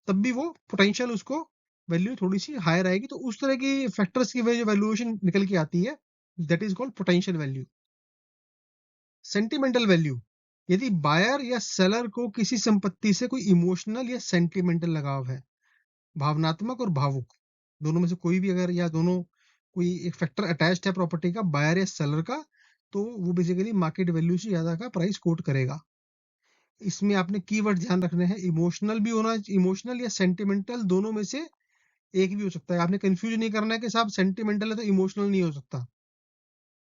तब भी वो पोटेंशियल उसको वैल्यू थोड़ी सी हायर आएगी। तो उस तरह की फैक्टर्स की वजह वैल्यूएशन निकल के आती है, that is called potential value. Sentimental value, यदि बायर या सेलर को किसी संपत्ति से कोई इमोशनल या सेंटिमेंटल लगाव है, भावनात्मक और भावुक, दोनों में से कोई भी अगर, या दोनों, कोई एक फैक्टर अटैच्ड है प्रॉपर्टी का, बायर या सेलर का, तो वो बेसिकली मार्केट वैल्यू से ज्यादा का प्राइस कोट करेगा। इसमें आपने कीवर्ड ध्यान रखने हैं, इमोशनल भी होना, इमोशनल या सेंटिमेंटल दोनों में से एक भी हो सकता है। आपने कंफ्यूज नहीं करना है कि साहब सेंटिमेंटल है तो इमोशनल नहीं हो सकता,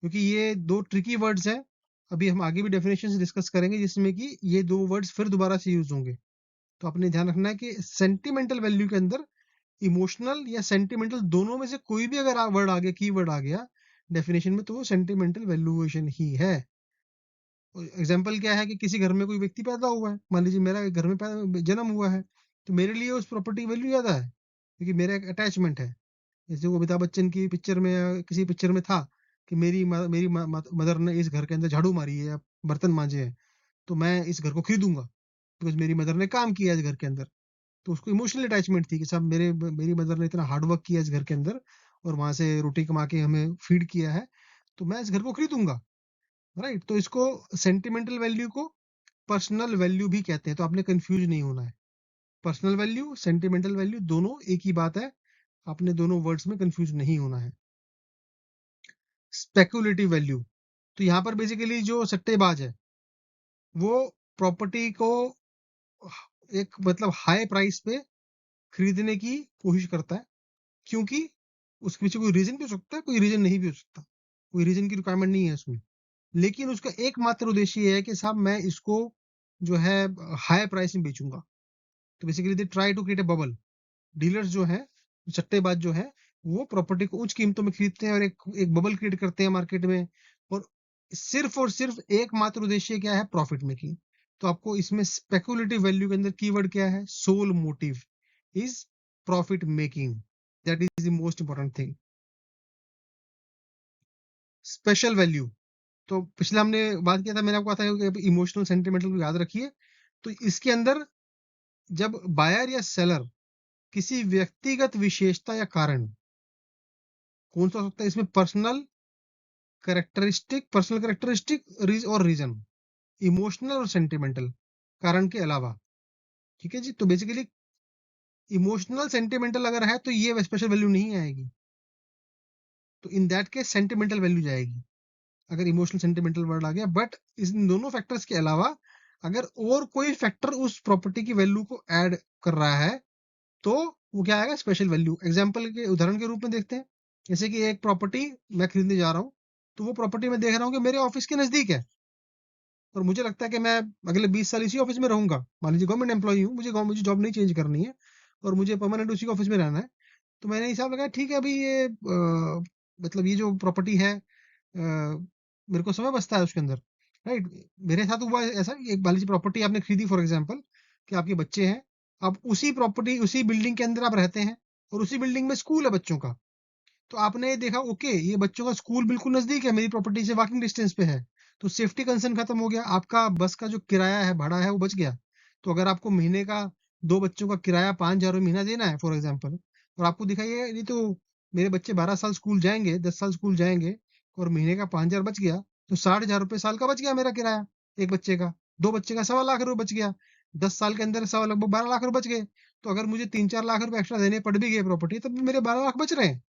क्योंकि ये दो ट्रिकी वर्ड्स हैं। अभी हम आगे भी डेफिनेशन डिस्कस करेंगे जिसमें कि ये दो वर्ड्स फिर दोबारा से यूज होंगे। तो आपने ध्यान रखना है कि सेंटिमेंटल वैल्यू के अंदर इमोशनल या सेंटिमेंटल दोनों में से कोई भी अगर वर्ड आ गया, की वर्ड आ गया डेफिनेशन में, तो वो सेंटिमेंटल वैल्यूएशन ही है। एग्जाम्पल क्या है कि किसी घर में कोई व्यक्ति पैदा हुआ है, मान लीजिए मेरा एक घर में जन्म हुआ है, तो मेरे लिए उस प्रॉपर्टी वैल्यू ज्यादा है क्योंकि मेरा एक अटैचमेंट है। जैसे वो अमिताभ बच्चन की पिक्चर में या किसी पिक्चर में था कि मेरी मदर ने इस घर के अंदर झाड़ू मारी है या बर्तन मांजे हैं, तो मैं इस घर को खरीदूंगा बिकॉज मेरी मदर ने काम किया है इस घर के अंदर। तो उसको इमोशनल अटैचमेंट थी कि साहब मेरी मदर ने इतना हार्ड वर्क किया इस घर के अंदर और वहां से रोटी कमा के हमें फीड किया है, तो मैं इस घर को खरीदूंगा। राइट, तो इसको सेंटिमेंटल वैल्यू को पर्सनल वैल्यू भी कहते हैं, तो आपने कंफ्यूज नहीं होना है। पर्सनल वैल्यू, सेंटिमेंटल वैल्यू दोनों एक ही बात है, आपने दोनों वर्ड्स में कंफ्यूज नहीं होना है। स्पेकुलेटिव वैल्यू, तो यहाँ पर बेसिकली जो सट्टेबाज है वो प्रॉपर्टी को एक मतलब हाई प्राइस पे खरीदने की कोशिश करता है, क्योंकि उसके पीछे कोई रीजन भी हो सकता है, कोई रीजन नहीं भी हो सकता, कोई रीजन की रिक्वायरमेंट नहीं है उसमें, लेकिन उसका एकमात्र उद्देश्य ये है कि साहब मैं इसको जो है हाई प्राइस में बेचूंगा। तो basically they try to create a bubble. Dealers जो है, सट्टेबाज जो है, वो प्रॉपर्टी को उच्च कीमतों में खरीदते हैं और एक बबल क्रिएट करते हैं मार्केट में, और सिर्फ एकमात्र उद्देश्य क्या है, प्रॉफिट मेकिंग। तो आपको इसमें स्पेकुलेटिव वैल्यू के अंदर कीवर्ड क्या है, sole motive is profit making, that is the most important thing. Special value, तो पिछले हमने बात किया था, मैंने आपको कहा था कि इमोशनल सेंटिमेंटल को याद रखिए। तो इसके अंदर जब बायर या सेलर किसी व्यक्तिगत विशेषता या कारण, कौन सा हो सकता है इसमें, पर्सनल कैरेक्टरिस्टिक और रीजन, इमोशनल और सेंटिमेंटल कारण के अलावा। ठीक है जी, तो बेसिकली इमोशनल सेंटिमेंटल अगर है तो ये स्पेशल वैल्यू नहीं आएगी, तो in that case sentimental value जाएगी अगर इमोशनल सेंटिमेंटल वर्ड आ गया। बट इन दोनों फैक्टर्स के अलावा अगर और कोई फैक्टर उस प्रॉपर्टी की वैल्यू को ऐड कर रहा है तो वो क्या आएगा, स्पेशल वैल्यू। एग्जाम्पल के उदाहरण के रूप में देखते हैं, जैसे कि एक प्रॉपर्टी मैं खरीदने जा रहा हूँ, तो वो प्रॉपर्टी मैं देख रहा हूँ कि मेरे ऑफिस के नजदीक है और मुझे लगता है कि मैं अगले 20 साल इसी ऑफिस में रहूंगा। मान लीजिए गवर्नमेंट एम्प्लॉई हूँ, मुझे जॉब नहीं चेंज करनी है और मुझे परमानेंट उसी ऑफिस में रहना है। तो मैंने हिसाब लगाया, ठीक है अभी ये मतलब ये जो प्रॉपर्टी है मेरे को समय बचता है उसके अंदर। राइट, मेरे साथ हुआ ऐसा कि एक मान लीजिए प्रॉपर्टी आपने खरीदी फॉर एग्जाम्पल, कि आपके बच्चे हैं, आप उसी प्रॉपर्टी उसी बिल्डिंग के अंदर आप रहते हैं और उसी बिल्डिंग में स्कूल है बच्चों का। तो आपने ये देखा, ओके ये बच्चों का स्कूल बिल्कुल नजदीक है, मेरी प्रॉपर्टी से वॉकिंग डिस्टेंस पे है, तो सेफ्टी कंसर्न खत्म हो गया, आपका बस का जो किराया है, भाड़ा है, वो बच गया। तो अगर आपको महीने का 2 बच्चों का किराया 5,000 महीना देना है फॉर एग्जाम्पल, और आपको दिखाइए नहीं तो मेरे बच्चे 12 साल स्कूल जाएंगे, 10 साल स्कूल जाएंगे और महीने का 5,000 बच गया, तो 60,000 रुपये साल का बच गया मेरा किराया एक बच्चे का। 2 बच्चे का 1.25 लाख बच गया, 10 साल के अंदर सवा लगभग 12 लाख बच गए। तो अगर मुझे 3-4 लाख रुपए एक्स्ट्रा देने पड़ भी गए प्रॉपर्टी, तब भी मेरे 12 लाख बच रहे हैं।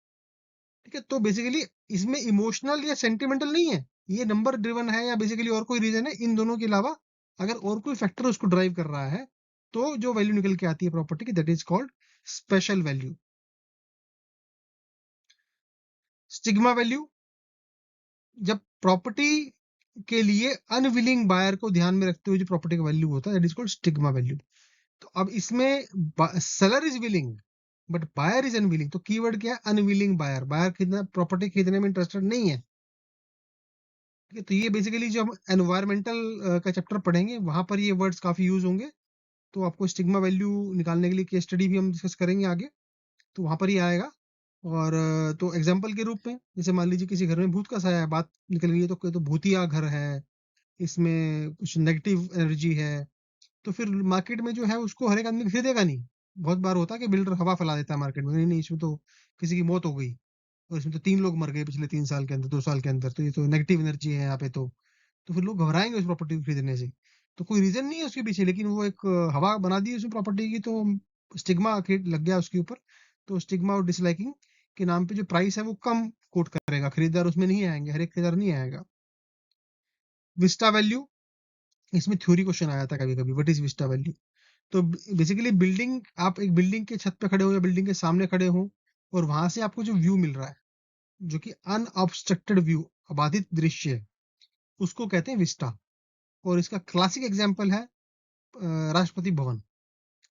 ठीक है, तो बेसिकली इसमें इमोशनल या सेंटिमेंटल नहीं है, ये नंबर ड्रिवन है या बेसिकली और कोई रीजन है, इन दोनों के अलावा अगर और कोई फैक्टर उसको ड्राइव कर रहा है तो जो वैल्यू निकल के आती है प्रॉपर्टी की, that is called special value. Stigma value, जब प्रॉपर्टी के लिए अनविलिंग बायर को ध्यान में रखते हुए जो प्रॉपर्टी का वैल्यू होता है, that is called stigma value. तो अब इसमें seller is willing but buyer is unwilling, तो कीवर्ड क्या है, अनविलिंग बायर, बायर खरीदना प्रॉपर्टी खरीदने में इंटरेस्टेड नहीं है। ठीक है, तो ये बेसिकली जो हम एनवायरमेंटल का चैप्टर पढ़ेंगे वहां पर ये वर्ड्स काफी यूज होंगे, तो आपको स्टिग्मा वैल्यू निकालने के लिए केस स्टडी भी हम डिस्कस करेंगे आगे, तो वहां पर ही आएगा। और तो एग्जाम्पल के रूप में, जैसे मान लीजिए किसी घर में भूत का साया है, बात निकल गई है, तो भूतिया घर है, इसमें कुछ नेगेटिव एनर्जी है, तो फिर मार्केट में जो है उसको हर एक आदमी खरीदेगा नहीं। बहुत बार होता है कि बिल्डर हवा फैला देता है मार्केट में, नहीं नहीं इसमें तो किसी की मौत हो गई और इसमें तो 3 लोग मर गए पिछले 3 साल के अंदर, 2 साल के अंदर, तो ये तो नेगेटिव एनर्जी है यहाँ पे। तो फिर लोग घबराएंगे उस प्रॉपर्टी को खरीदने से। तो कोई रीजन नहीं है उसके पीछे, लेकिन वो एक हवा बना दी उसने प्रॉपर्टी की, तो स्टिग्मा लग गया उसके ऊपर। तो स्टिग्मा और डिसलाइकिंग के नाम पे जो प्राइस है वो कम कोट करेगा, खरीदार उसमें नहीं आएंगे, हर एक खरीदार नहीं आएगा। विस्टा वैल्यू, इसमें थ्योरी क्वेश्चन आया था कभी कभी, व्हाट इज विस्टा वैल्यू। तो बेसिकली बिल्डिंग, आप एक बिल्डिंग के छत पे खड़े हो या बिल्डिंग के सामने खड़े हो और वहां से आपको जो व्यू मिल रहा है, जो कि अनऑब्स्ट्रक्टेड व्यू, अबाधित दृश्य है, उसको कहते हैं विस्टा। और इसका क्लासिक एग्जाम्पल है राष्ट्रपति भवन।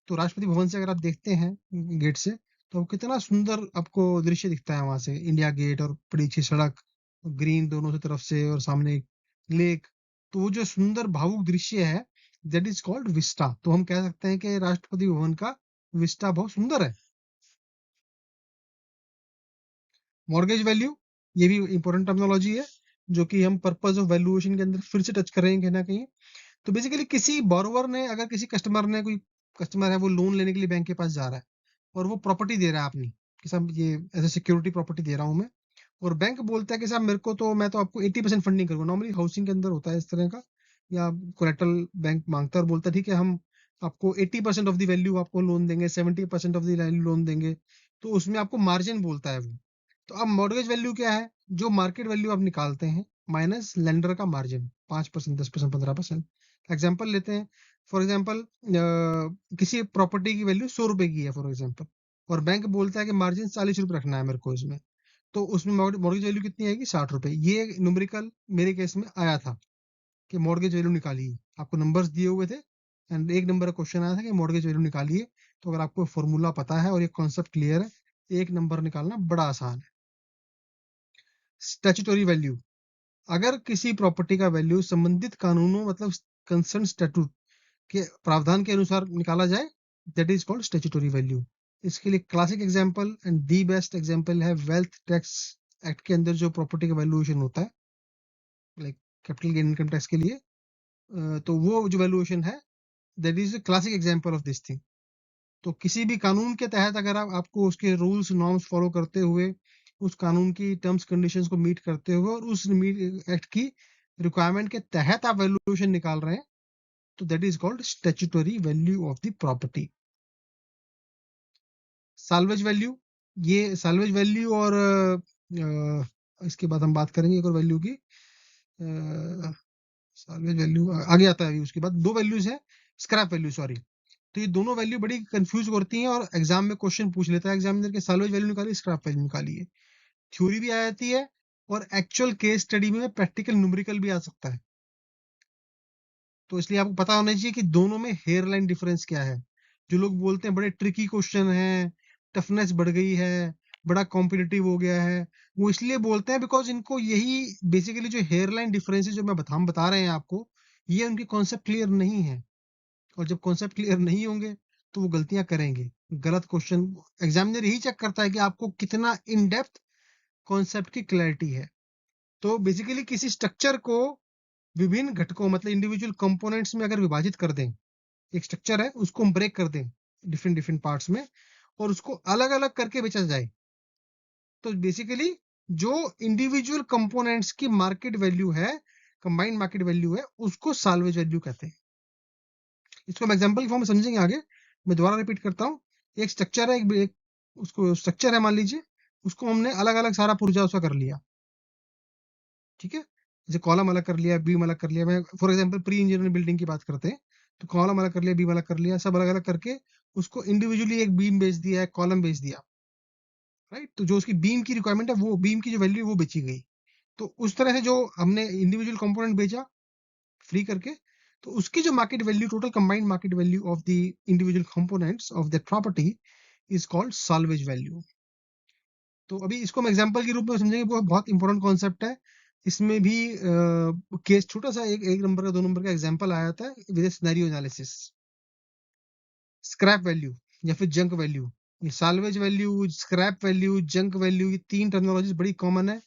तो राष्ट्रपति भवन से अगर आप देखते हैं गेट से, तो कितना सुंदर आपको दृश्य दिखता है वहां से, इंडिया गेट और बड़ी अच्छी सड़क, ग्रीन दोनों से तरफ से और सामने एक लेक। तो वो जो सुंदर भावुक दृश्य है, दैट इज कॉल्ड विस्टा। तो हम कह सकते हैं कि राष्ट्रपति भवन का विस्टा बहुत सुंदर है। मॉर्गेज वैल्यू, ये भी इंपॉर्टेंट टर्मिनोलॉजी है, जो कि हम पर्पस ऑफ वैल्यूएशन के अंदर फिर से टच करेंगे कहीं ना कहीं। तो बेसिकली किसी बोरोवर ने, अगर किसी कस्टमर ने, कोई कस्टमर है वो लोन लेने के लिए बैंक के पास जा रहा है और वो प्रॉपर्टी दे रहा है अपनी, कि साहब ये एज ए सिक्योरिटी प्रॉपर्टी दे रहा हूँ मैं, और बैंक बोलता है कि साहब मेरे को तो, मैं तो आपको 80% फंडिंग करूंगा। नॉर्मली हाउसिंग के अंदर होता है इस तरह का, या कोलेटरल बैंक मांगता है और बोलता है ठीक है हम आपको 80% ऑफ द वैल्यू आपको लोन देंगे, 70% ऑफ द वैल्यू लोन देंगे। तो उसमें आपको मार्जिन बोलता है वो। तो अब मॉर्गेज वैल्यू क्या है? जो मार्केट वैल्यू आप निकालते हैं माइनस लेंडर का मार्जिन, 5%, 10%, 15%। एग्जाम्पल लेते हैं, फॉर एग्जाम्पल किसी प्रॉपर्टी की वैल्यू 100 रुपए की है फॉर एग्जाम्पल, और बैंक बोलता है कि मार्जिन 40 रुपए रखना है मेरे को इसमें। तो उसमें मॉर्गेज वैल्यू कितनी आएगी? 60 रुपए। ये न्यूमेरिकल मेरे केस में आया था कि मॉर्गेज वैल्यू निकालिए, आपको नंबर्स दिए हुए थे एंड एक नंबर का क्वेश्चन आया था कि मॉर्गेज वैल्यू निकालिए। तो अगर आपको फॉर्मूला पता है और ये कॉन्सेप्ट क्लियर है, एक नंबर निकालना बड़ा आसान है। स्टैट्यूटरी वैल्यू, अगर किसी प्रॉपर्टी का वैल्यू संबंधित कानूनों, मतलब कंसर्न स्टैट्यूट के प्रावधान के अनुसार निकाला जाए, that is called statutory value. इसके लिए classic example and the best example है वेल्थ टैक्स एक्ट के अंदर जो प्रॉपर्टी का वैल्यूएशन होता है, like capital gain income tax के लिए। तो वो जो वैल्यूएशन है, that is a classic example of this thing. तो किसी भी कानून के तहत अगर आपको उसके रूल्स नॉर्म्स फॉलो करते हुए, उस कानून की टर्म्स कंडीशंस को मीट करते हुए और उस एक्ट की रिक्वायरमेंट के तहत आप वैल्यूएशन निकाल रहे हैं, तो that is called statutory value of the property. Salvage value, ये साल्वेज वैल्यू और इसके बाद हम बात करेंगे एक और वैल्यू की। साल्वेज वैल्यू आगे आता है अभी, उसके बाद दो वैल्यूज है, स्क्रैप वैल्यू, सॉरी। तो ये दोनों वैल्यू बड़ी कंफ्यूज करती हैं और एग्जाम में क्वेश्चन पूछ लेता है एग्जामिनर के, साल्वेज वैल्यू निकालिए, स्क्रैप वैल्यू निकालिए। थ्योरी भी आ जाती है और एक्चुअल केस स्टडी में प्रैक्टिकल न्यूमेरिकल भी आ सकता है। तो इसलिए आपको पता होना चाहिए कि दोनों में हेयर लाइन डिफरेंस क्या है। जो लोग बोलते हैं बड़े ट्रिकी क्वेश्चन है, टफनेस बढ़ गई है, बड़ा कॉम्पिटिटिव हो गया है, वो इसलिए बोलते हैं बिकॉज इनको यही बेसिकली जो हेयर लाइन डिफरेंसेस जो हम बता रहे हैं आपको, ये उनकी कॉन्सेप्ट क्लियर नहीं है। और जब कॉन्सेप्ट क्लियर नहीं होंगे तो वो गलतियां करेंगे, गलत क्वेश्चन। एग्जामिनर यही चेक करता है कि आपको कितना इन डेप्थ कॉन्सेप्ट की क्लैरिटी है। तो बेसिकली किसी स्ट्रक्चर को विभिन्न घटकों, मतलब इंडिविजुअल कंपोनेंट्स में अगर विभाजित कर दें, एक स्ट्रक्चर है उसको हम ब्रेक कर दें डिफरेंट डिफरेंट पार्ट्स में, और उसको अलग अलग करके बेचा जाए, तो बेसिकली जो इंडिविजुअल कंपोनेंट्स की मार्केट वैल्यू है, कंबाइंड मार्केट वैल्यू है, उसको साल्वेज वैल्यू कहते हैं। इसको हम एग्जांपल फॉर्म में समझेंगे आगे। मैं दोबारा रिपीट करता हूँ, एक स्ट्रक्चर है, एक उसको स्ट्रक्चर है मान लीजिए, उसको हमने अलग अलग सारा पुर्जा उसका कर लिया, ठीक है। जैसे कॉलम अलग कर लिया, बीम अलग कर लिया, मैं for example pre engineering building की बात करते हैं, तो कॉलम अलग कर लिया, बीम अलग कर लिया, सब अलग अलग करके उसको इंडिविजुअली एक बीम बेच दिया, एक कॉलम बेच दिया, राइट। तो जो उसकी बीम की रिक्वायरमेंट है, वो बीम की जो वैल्यू वो बेची गई। तो उस तरह से जो हमने इंडिविजुअल कंपोनेंट बेचा फ्री करके, तो उसकी जो market value, total combined market value of the individual components of that property is called salvage value. तो अभी इसको हम एग्जांपल के रूप में समझेंगे, वो बहुत इंपॉर्टेंट कॉन्सेप्ट है। इसमें भी केस छोटा सा, एक नंबर का, 2 नंबर का एग्जांपल आया था with scenario analysis. Scrap value या फिर junk value, salvage value, scrap value, junk value, ये तीन टर्मिनोलॉजी बड़ी कॉमन है।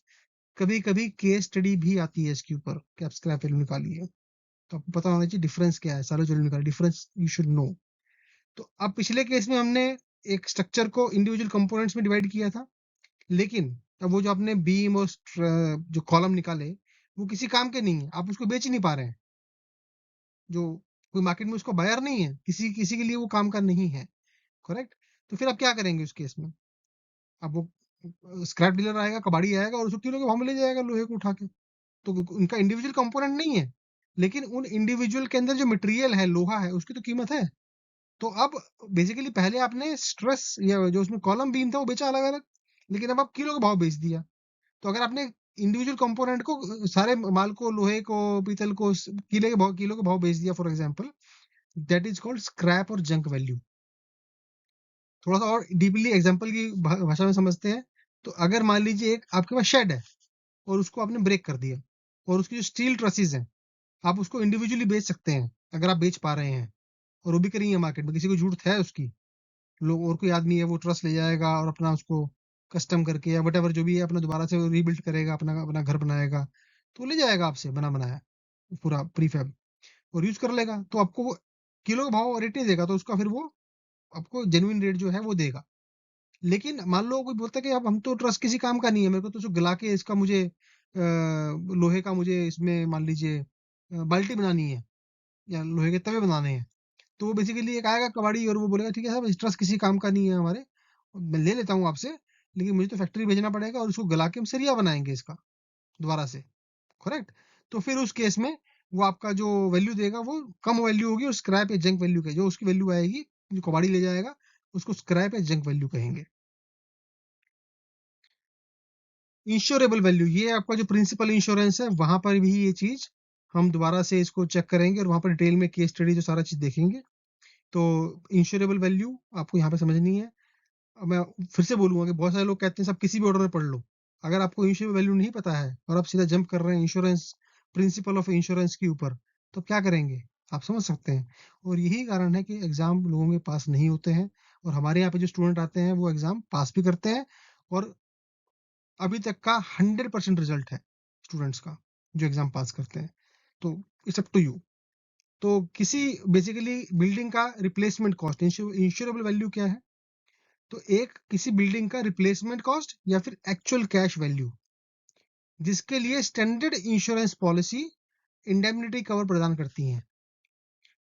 कभी कभी केस स्टडी भी आती है इसके ऊपर कि आप स्क्रैप वैल्यू निकालिए, तो आपको पता होना चाहिए डिफरेंस क्या है, साल्वेज वैल्यू निकालिए, डिफरेंस यू शुड नो। तो अब पिछले केस में हमने एक स्ट्रक्चर को इंडिविजुअल कंपोनेंट्स में डिवाइड किया था, लेकिन अब वो जो आपने बीम और जो कॉलम निकाले, वो किसी काम के नहीं है, आप उसको बेच ही नहीं पा रहे हैं। जो कोई मार्केट में उसको बायर नहीं है, किसी किसी के लिए वो काम का नहीं है, करेक्ट। तो फिर आप क्या करेंगे उस केस में? अब वो स्क्रैप डीलर आएगा, कबाड़ी आएगा और उसको किलो के भाव में ले जाएगा लोहे को उठा के। तो उनका इंडिविजुअल कंपोनेंट नहीं है, लेकिन उन इंडिविजुअल के अंदर जो मटेरियल है, लोहा है, उसकी तो कीमत है। तो अब बेसिकली पहले आपने स्ट्रेस या जो उसमें कॉलम बीम था वो बेचा अलग अलग, लेकिन अब आप किलो का भाव बेच दिया। तो अगर आपने इंडिविजुअल कंपोनेंट को, सारे माल को, लोहे को, पीतल को किलो के भाव बेच दिया for example, that is called scrap और जंक वैल्यू। थोड़ा सा और डीपली एग्जांपल की भाषा में समझते हैं। तो अगर मान लीजिए एक आपके पास शेड है और उसको आपने ब्रेक कर दिया, और उसकी जो स्टील ट्रसेस हैं आप उसको इंडिविजुअली बेच सकते हैं अगर आप बेच पा रहे हैं, और वो बिक रही है मार्केट में, किसी को जरूरत है उसकी, लोग और कोई आदमी है वो ट्रस्ट ले जाएगा और अपना उसको कस्टम करके या वट जो भी है अपना दोबारा से रीबिल्ड करेगा, अपना अपना घर बनाएगा, तो वो ले जाएगा आपसे बना बनाया पूरा प्रीफैब और यूज कर लेगा। तो आपको वो किलो का भाव रेट नहीं देगा, तो उसका फिर वो आपको जेन्युइन रेट जो है वो देगा। लेकिन मान लो कोई बोलता है कि अब हम तो ट्रस्ट किसी काम का नहीं है, मेरे को तो जो गला के इसका मुझे लोहे का मुझे इसमें मान लीजिए बाल्टी बनानी है या लोहे के तवे बनाने हैं, तो वो बेसिकली एक आएगा कबाड़ी और वो बोलेगा ठीक है साहब ट्रस्ट किसी काम का नहीं है हमारे, मैं ले लेता हूँ आपसे, लेकिन मुझे तो फैक्ट्री भेजना पड़ेगा और उसको गला के हम सरिया बनाएंगे इसका दोबारा से, करेक्ट। तो फिर उस केस में वो आपका जो वैल्यू देगा वो कम वैल्यू होगी और स्क्रैप या जंक वैल्यू के जो उसकी वैल्यू आएगी, जो कबाड़ी ले जाएगा उसको स्क्रैप या जंक वैल्यू कहेंगे। इंश्योरेबल वैल्यू, ये आपका जो प्रिंसिपल इंश्योरेंस है वहां पर भी ये चीज हम दोबारा से इसको चेक करेंगे और वहां पर डिटेल में केस स्टडी जो सारा चीज देखेंगे। तो इंश्योरेबल वैल्यू आपको यहाँ पे समझनी है। अब मैं फिर से बोलूंगा कि बहुत सारे लोग कहते हैं सब किसी भी ऑर्डर में पढ़ लो, अगर आपको इंश्योरेबल वैल्यू नहीं पता है और आप सीधा जंप कर रहे हैं इंश्योरेंस प्रिंसिपल ऑफ इंश्योरेंस के ऊपर, तो क्या करेंगे आप समझ सकते हैं। और यही कारण है कि एग्जाम लोगों के पास नहीं होते हैं, और हमारे यहाँ पे जो स्टूडेंट आते हैं वो एग्जाम पास भी करते हैं, और अभी तक का 100% रिजल्ट है स्टूडेंट्स का जो एग्जाम पास करते हैं। तो इट्स अप टू यू। तो किसी बेसिकली बिल्डिंग का रिप्लेसमेंट कॉस्ट, इंश्योरेबल वैल्यू क्या है, तो एक किसी बिल्डिंग का रिप्लेसमेंट कॉस्ट या फिर एक्चुअल कैश वैल्यू जिसके लिए standard insurance policy indemnity cover प्रदान करती हैं।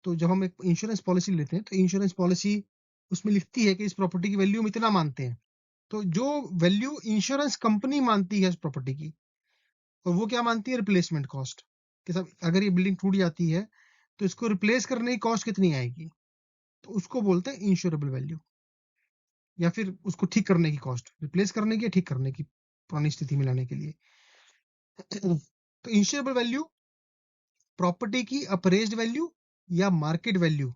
तो जब हम एक इंश्योरेंस पॉलिसी लेते हैं तो इंश्योरेंस पॉलिसी उसमें लिखती है कि इस प्रॉपर्टी की वैल्यू हम इतना मानते हैं, तो जो वैल्यू इंश्योरेंस कंपनी मानती है इस प्रॉपर्टी की, और वो क्या मानती है, रिप्लेसमेंट कॉस्ट, कि सब अगर ये बिल्डिंग टूट जाती है तो इसको रिप्लेस करने की कॉस्ट कितनी आएगी, तो उसको बोलते हैं इंश्योरेबल वैल्यू, या फिर उसको ठीक करने की कॉस्ट, रिप्लेस करने की या ठीक करने की पुरानी स्थिति में लाने के लिए। तो इंश्योरेबल वैल्यू प्रॉपर्टी की अप्रेज्ड वैल्यू या मार्केट वैल्यू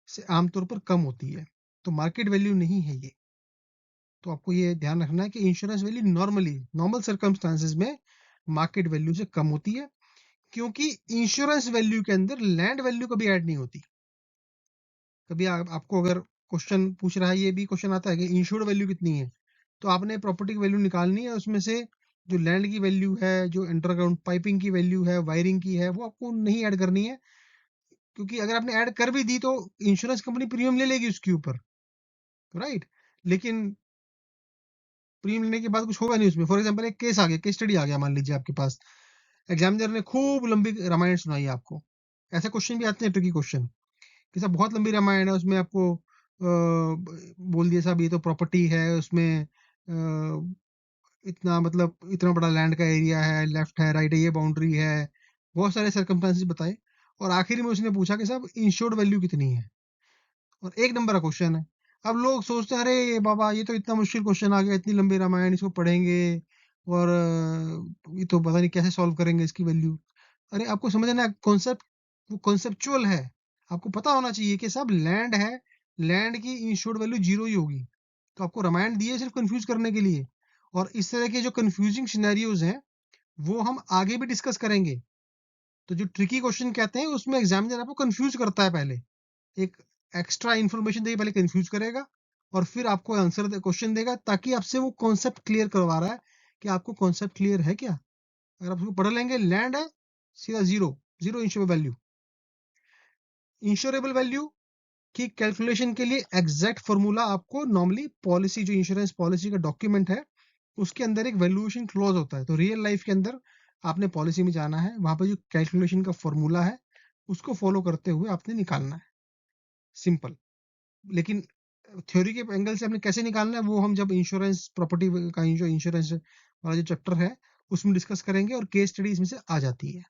से आमतौर पर कम होती है, तो मार्केट वैल्यू नहीं है ये। तो आपको ये ध्यान रखना है कि insurance value normally normal circumstances में मार्केट वैल्यू से कम होती है, क्योंकि इंश्योरेंस वैल्यू के अंदर लैंड वैल्यू कभी ऐड नहीं होती। कभी आपको अगर क्वेश्चन पूछ रहा है, ये भी क्वेश्चन आता है कि इंश्योर्ड वैल्यू कितनी है, तो आपने प्रॉपर्टी की वैल्यू निकालनी है, उसमें से जो लैंड की वैल्यू है, जो अंडरग्राउंड पाइपिंग की वैल्यू है, वायरिंग की है, वो आपको नहीं ऐड करनी है, क्योंकि अगर आपने ऐड कर भी दी तो इंश्योरेंस कंपनी प्रीमियम ले लेगी उसके ऊपर, राइट। लेकिन प्रीमियम लेने के बाद कुछ होगा नहीं उसमें। फॉर एग्जाम्पल एक केस आ गया, केस स्टडी आ गया मान लीजिए आपके पास, एग्जामिनर ने खूब लंबी रामायण सुनाई आपको, ऐसे क्वेश्चन भी आते हैं ट्रिकी क्वेश्चन, कि सब बहुत लंबी रामायण है, उसमें आपको बोल दिया साहब ये तो प्रॉपर्टी है, उसमें इतना मतलब इतना बड़ा लैंड का एरिया है, लेफ्ट है राइट है, ये बाउंड्री है, बहुत सारे सर्कमस्टांसेस बताए, और आखिर में उसने पूछा कि साहब इंश्योर्ड वैल्यू कितनी है, और एक नंबर का क्वेश्चन है। अब लोग सोचते हैं अरे बाबा ये तो इतना मुश्किल क्वेश्चन आ गया, इतनी लंबी रामायण इसको पढ़ेंगे और ये तो पता नहीं कैसे सॉल्व करेंगे इसकी वैल्यू। अरे आपको समझना है कॉन्सेप्ट, वो कॉन्सेप्चुअल है, आपको पता होना चाहिए कि सब लैंड है, लैंड की इंश्योर्ड वैल्यू जीरो ही होगी। तो आपको रामायण दी है सिर्फ कंफ्यूज करने के लिए, और इस तरह के जो कंफ्यूजिंग सिनेरियोज हैं वो हम आगे भी डिस्कस करेंगे। तो जो ट्रिकी क्वेश्चन कहते हैं उसमें एग्जामिनर आपको कंफ्यूज करता है, पहले एक एक्स्ट्रा इन्फॉर्मेशन देके पहले कंफ्यूज करेगा और फिर आपको आंसर क्वेश्चन देगा, ताकि आपसे वो कॉन्सेप्ट क्लियर करवा रहा है कि आपको कॉन्सेप्ट क्लियर है क्या। अगर आप उसको पढ़ लेंगे लैंड है सीधा zero, zero insurable value. Insurable value की कैलकुलेशन के लिए एग्जैक्ट फॉर्मूला आपको नॉर्मली पॉलिसी, जो इंश्योरेंस पॉलिसी का डॉक्यूमेंट है उसके अंदर एक वैल्यूएशन क्लॉज होता है, तो रियल लाइफ के अंदर आपने पॉलिसी में जाना है, वहां पर जो कैलकुलेशन का फॉर्मूला है उसको फॉलो करते हुए आपने निकालना है, सिंपल। लेकिन थ्योरी के एंगल से हमने कैसे निकालना है वो हम जब इंश्योरेंस प्रॉपर्टी का जो इंश्योरेंस वाला जो चैप्टर है उसमें डिस्कस करेंगे, और केस स्टडी इसमें से आ जाती है।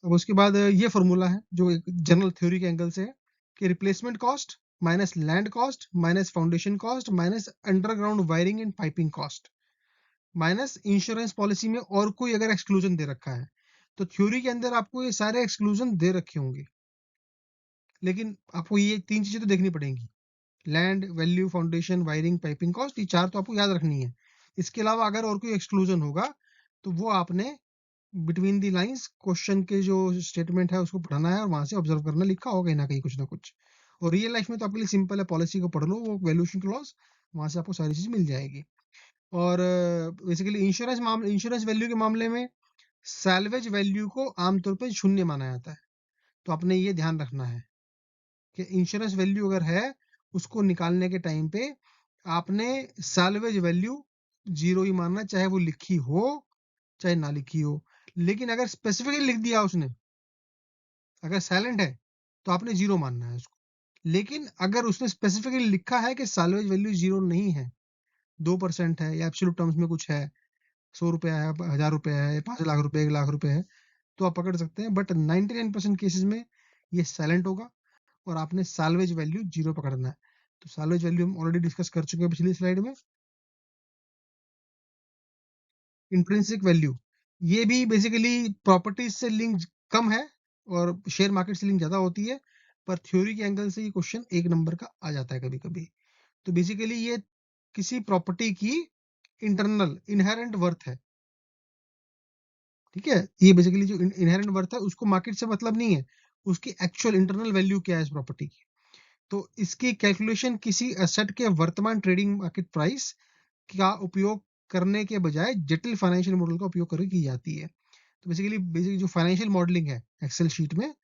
अब उसके बाद ये फॉर्मूला है जो एक जनरल थ्योरी के एंगल से है, कि replacement cost minus land cost minus foundation cost minus underground wiring and piping cost minus insurance policy में और कोई अगर एक्सक्लूजन दे रखा है। तो थ्योरी के अंदर आपको ये सारे एक्सक्लूजन दे रखे होंगे, लेकिन आपको ये तीन चीजें तो देखनी पड़ेंगी, land value, foundation, wiring, piping cost, ये चार तो आपको याद रखनी है। इसके अलावा अगर और कोई एक्सक्लूजन होगा तो वो आपने बिटवीन द लाइंस क्वेश्चन के जो स्टेटमेंट है उसको पढ़ना है और वहां से ऑब्जर्व करना, लिखा होगा कहीं ना कहीं कुछ ना कुछ। और रियल लाइफ में तो आपके लिए सिंपल है, पॉलिसी को पढ़ लो, वो वैल्यूएशन क्लॉज, वहां से आपको सारी चीज मिल जाएगी। और बेसिकली इंश्योरेंस वैल्यू के मामले में सैल्वेज वैल्यू को आमतौर पर शून्य माना जाता है। तो आपने ये ध्यान रखना है कि इंश्योरेंस वैल्यू अगर है, उसको निकालने के टाइम पे आपने सैल्वेज वैल्यू जीरो ही मानना, चाहे वो लिखी हो चाहे ना लिखी हो। लेकिन अगर स्पेसिफिकली लिख दिया उसने, अगर साइलेंट है, तो आपने जीरो मानना है उसको। लेकिन अगर उसने स्पेसिफिकली लिखा है कि सैल्वेज वैल्यू जीरो नहीं है, 2% है या एब्सोल्यूट टर्म्स में कुछ है, 100 रुपया है, 1000 रुपया है, 5 लाख रुपए, 1 लाख रुपए है, तो आप पकड़ सकते हैं। बट 99% केसेस में ये साइलेंट होगा और आपने सैल्वेज वैल्यू जीरो पकड़ना है। तो सैल्वेज वैल्यू हम ऑलरेडी डिस्कस कर चुके हैं पिछली स्लाइड में। इंट्रिंसिक वैल्यू, ये भी बेसिकली प्रॉपर्टीज से लिंक कम है और शेयर मार्केट से लिंक ज्यादा होती है, पर थ्योरी के एंगल से ये क्वेश्चन एक नंबर का आ जाता है कभी कभी। तो बेसिकली ये किसी प्रॉपर्टी की इंटरनल इनहेरेंट वर्थ है। ठीक है, ये बेसिकली जो इनहेरेंट वर्थ है उसको मार्केट से मतलब नहीं है, उसकी एक्चुअल इंटरनल वैल्यू क्या है इस प्रॉपर्टी की। तो इसकी कैलकुलेशन किसी एसेट के वर्तमान ट्रेडिंग मार्केट प्राइस का उपयोग करने के बजाय जटिल फाइनेंशियल मॉडल का उपयोग करके की जाती है। तो बेसिकली जो फाइनेंशियल मॉडलिंग है एक्सेल शीट में,